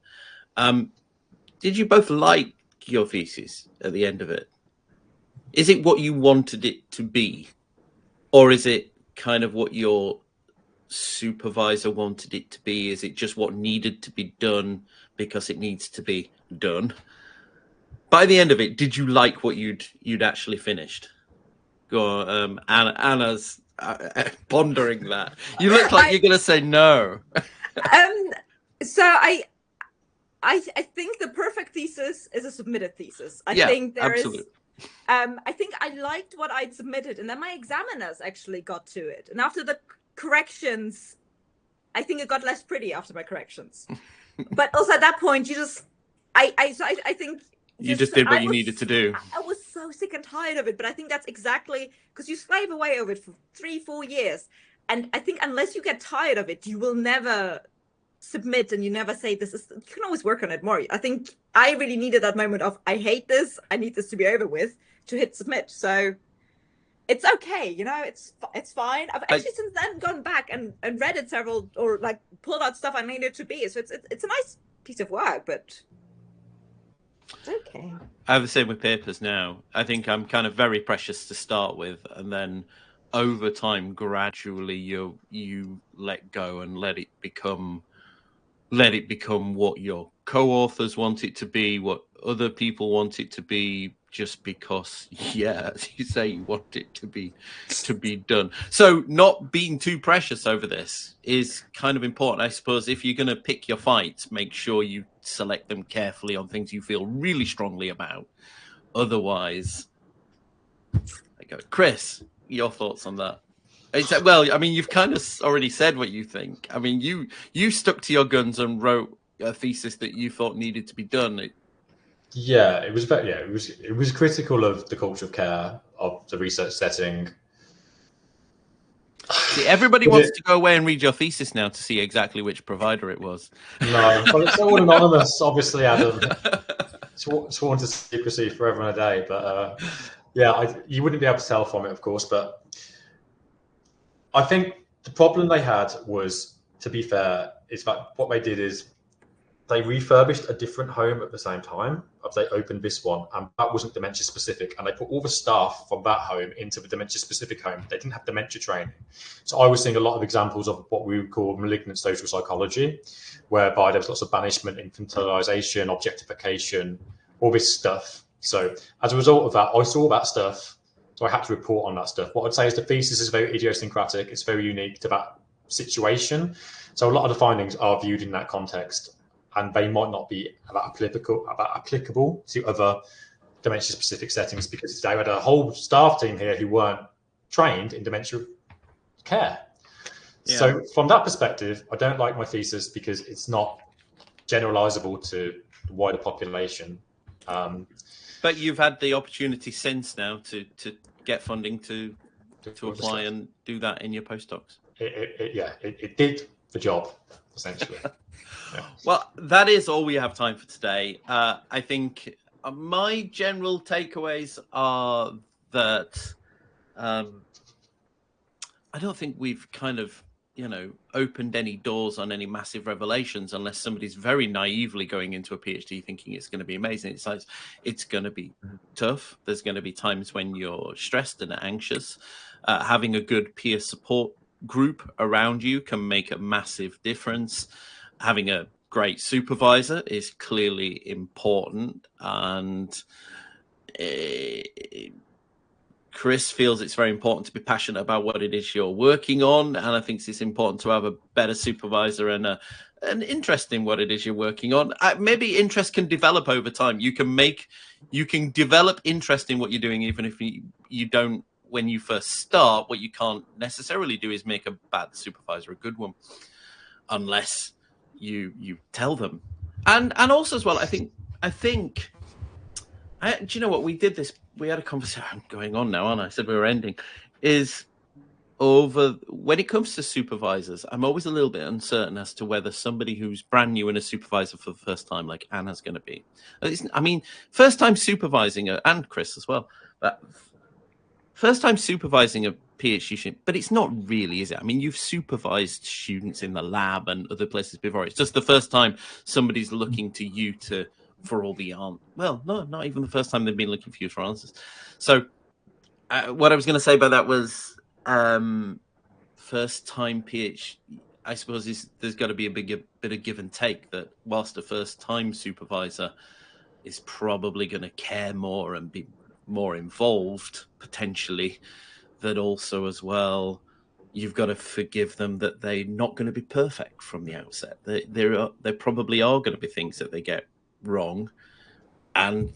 did you both like your thesis at the end of it? Is it what you wanted it to be, or is it kind of what your supervisor wanted it to be? Is it just what needed to be done because it needs to be done? By the end of it, did you like what you'd actually finished? Go on, Anna's pondering that. You look like you're going to say no. So I think the perfect thesis is a submitted thesis. I think there absolutely is. I think I liked what I'd submitted, and then my examiners actually got to it. And after the corrections, I think it got less pretty after my corrections. But also at that point, I think you just did what you needed to do. I was so sick and tired of it, but I think that's exactly because you slave away over it for 3-4 years, and I think unless you get tired of it, you will never submit, and you never say this is. You can always work on it more. I think I really needed that moment of I hate this, I need this to be over with, to hit submit. So it's okay, it's fine. I've actually since then gone back and read it several, or like pulled out stuff I needed to be. So it's a nice piece of work, but it's okay. I have the same with papers now. I think I'm kind of very precious to start with, and then over time, gradually you let go and let it become what your co-authors want it to be, what other people want it to be, just because, as you say, you want it to be done. So not being too precious over this is kind of important. I suppose if you're going to pick your fights, make sure you select them carefully on things you feel really strongly about. Otherwise, I go. Chris, your thoughts on that? Well, I mean, you've kind of already said what you think. I mean, you stuck to your guns and wrote a thesis that you thought needed to be done. Yeah, it was very, it was critical of the culture of care, of the research setting. See, everybody wants to go away and read your thesis now to see exactly which provider it was. No, but it's all anonymous, obviously, Adam. Sworn to secrecy forever and a day. But yeah, you wouldn't be able to tell from it, of course. But I think the problem they had was, to be fair, is that what they did is they refurbished a different home at the same time. They opened this one, and that wasn't dementia specific. And they put all the staff from that home into the dementia specific home. They didn't have dementia training. So I was seeing a lot of examples of what we would call malignant social psychology, whereby there was lots of banishment, infantilization, objectification, all this stuff. So as a result of that, I saw that stuff. So I had to report on that stuff. What I'd say is the thesis is very idiosyncratic. It's very unique to that situation. So a lot of the findings are viewed in that context, and they might not be applicable to other dementia-specific settings, because they had a whole staff team here who weren't trained in dementia care. Yeah. So from that perspective, I don't like my thesis because it's not generalizable to the wider population. But you've had the opportunity since now to get funding to apply and do that in your postdocs. It did the job, essentially. Yeah. Well, that is all we have time for today. I think my general takeaways are that I don't think we've kind of, opened any doors on any massive revelations unless somebody's very naively going into a PhD thinking it's going to be amazing. It's like, it's going to be tough. There's going to be times when you're stressed and anxious. Having a good peer support group around you can make a massive difference. Having a great supervisor is clearly important, and Chris feels it's very important to be passionate about what it is you're working on, and I think it's important to have a better supervisor and an interest in what it is you're working on. Maybe interest can develop over time. You can develop interest in what you're doing, even if you don't when you first start. What you can't necessarily do is make a bad supervisor a good one, unless you tell them. And also as well, I think do you know what, we had a conversation going on now, and I said we were ending, is over when it comes to supervisors, I'm always a little bit uncertain as to whether somebody who's brand new and a supervisor for the first time, like Anna's going to be, I mean, first time supervising and Chris as well, but first time supervising a PhD student, but it's not really, is it? I mean, you've supervised students in the lab and other places before. It's just the first time somebody's looking to you for all the answers. Well, no, not even the first time they've been looking for you for answers. So what I was going to say about that was first time PhD, I suppose there's got to be a bit of give and take, that whilst a first time supervisor is probably going to care more and be more involved potentially, that also as well you've got to forgive them that they're not going to be perfect from the outset. There probably are going to be things that they get wrong, and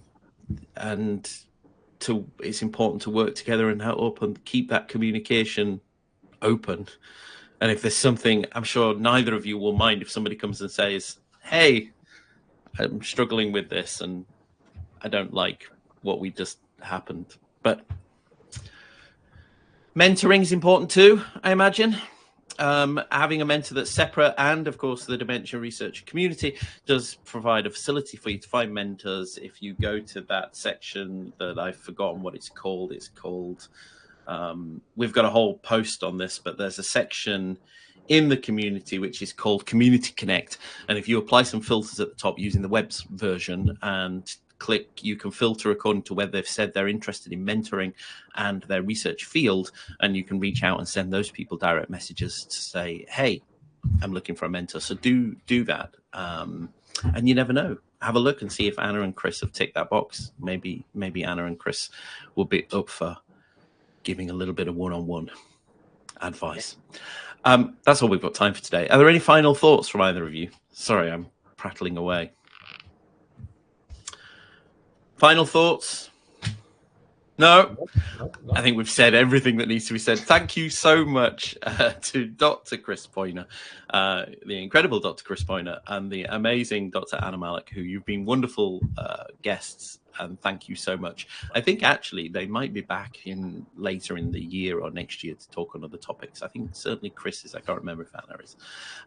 it's important to work together and help and keep that communication open. And if there's something, I'm sure neither of you will mind if somebody comes and says, hey, I'm struggling with this and I don't like what we just happened. But mentoring is important too, I imagine. Having a mentor that's separate, and of course the Dementia Researcher community does provide a facility for you to find mentors. If you go to that section that I've forgotten what it's called, we've got a whole post on this, but there's a section in the community which is called Community Connect, and if you apply some filters at the top using the web's version and click, you can filter according to whether they've said they're interested in mentoring and their research field, and you can reach out and send those people direct messages to say, hey, I'm looking for a mentor. So do that, and you never know, have a look and see if Anna and Chris have ticked that box. Maybe Anna and Chris will be up for giving a little bit of one-on-one advice. That's all we've got time for today. Are there any final thoughts from either of you? Sorry, I'm prattling away. Final thoughts? No, No. I think we've said everything that needs to be said. Thank you so much to Dr. Chris Poyner, the incredible Dr. Chris Poyner, and the amazing Dr. Anna Malik, who you've been wonderful guests. And thank you so much. I think actually they might be back in later in the year or next year to talk on other topics. I think certainly Chris is. I can't remember if Anna is.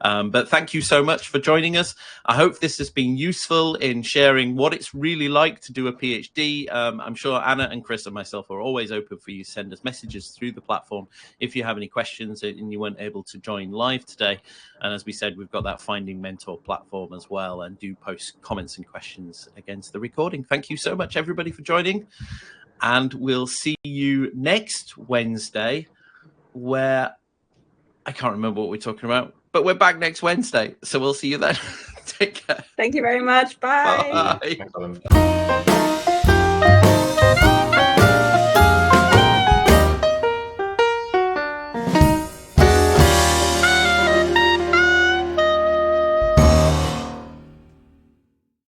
But thank you so much for joining us. I hope this has been useful in sharing what it's really like to do a PhD. I'm sure Anna and Chris and myself are always open for you to send us messages through the platform if you have any questions and you weren't able to join live today. And as we said, we've got that Finding Mentor platform as well, and do post comments and questions against the recording. Thank you so much, everybody, for joining. And we'll see you next Wednesday, where I can't remember what we're talking about, but we're back next Wednesday. So we'll see you then. Take care. Thank you very much. Bye. Bye. Thanks, Adam.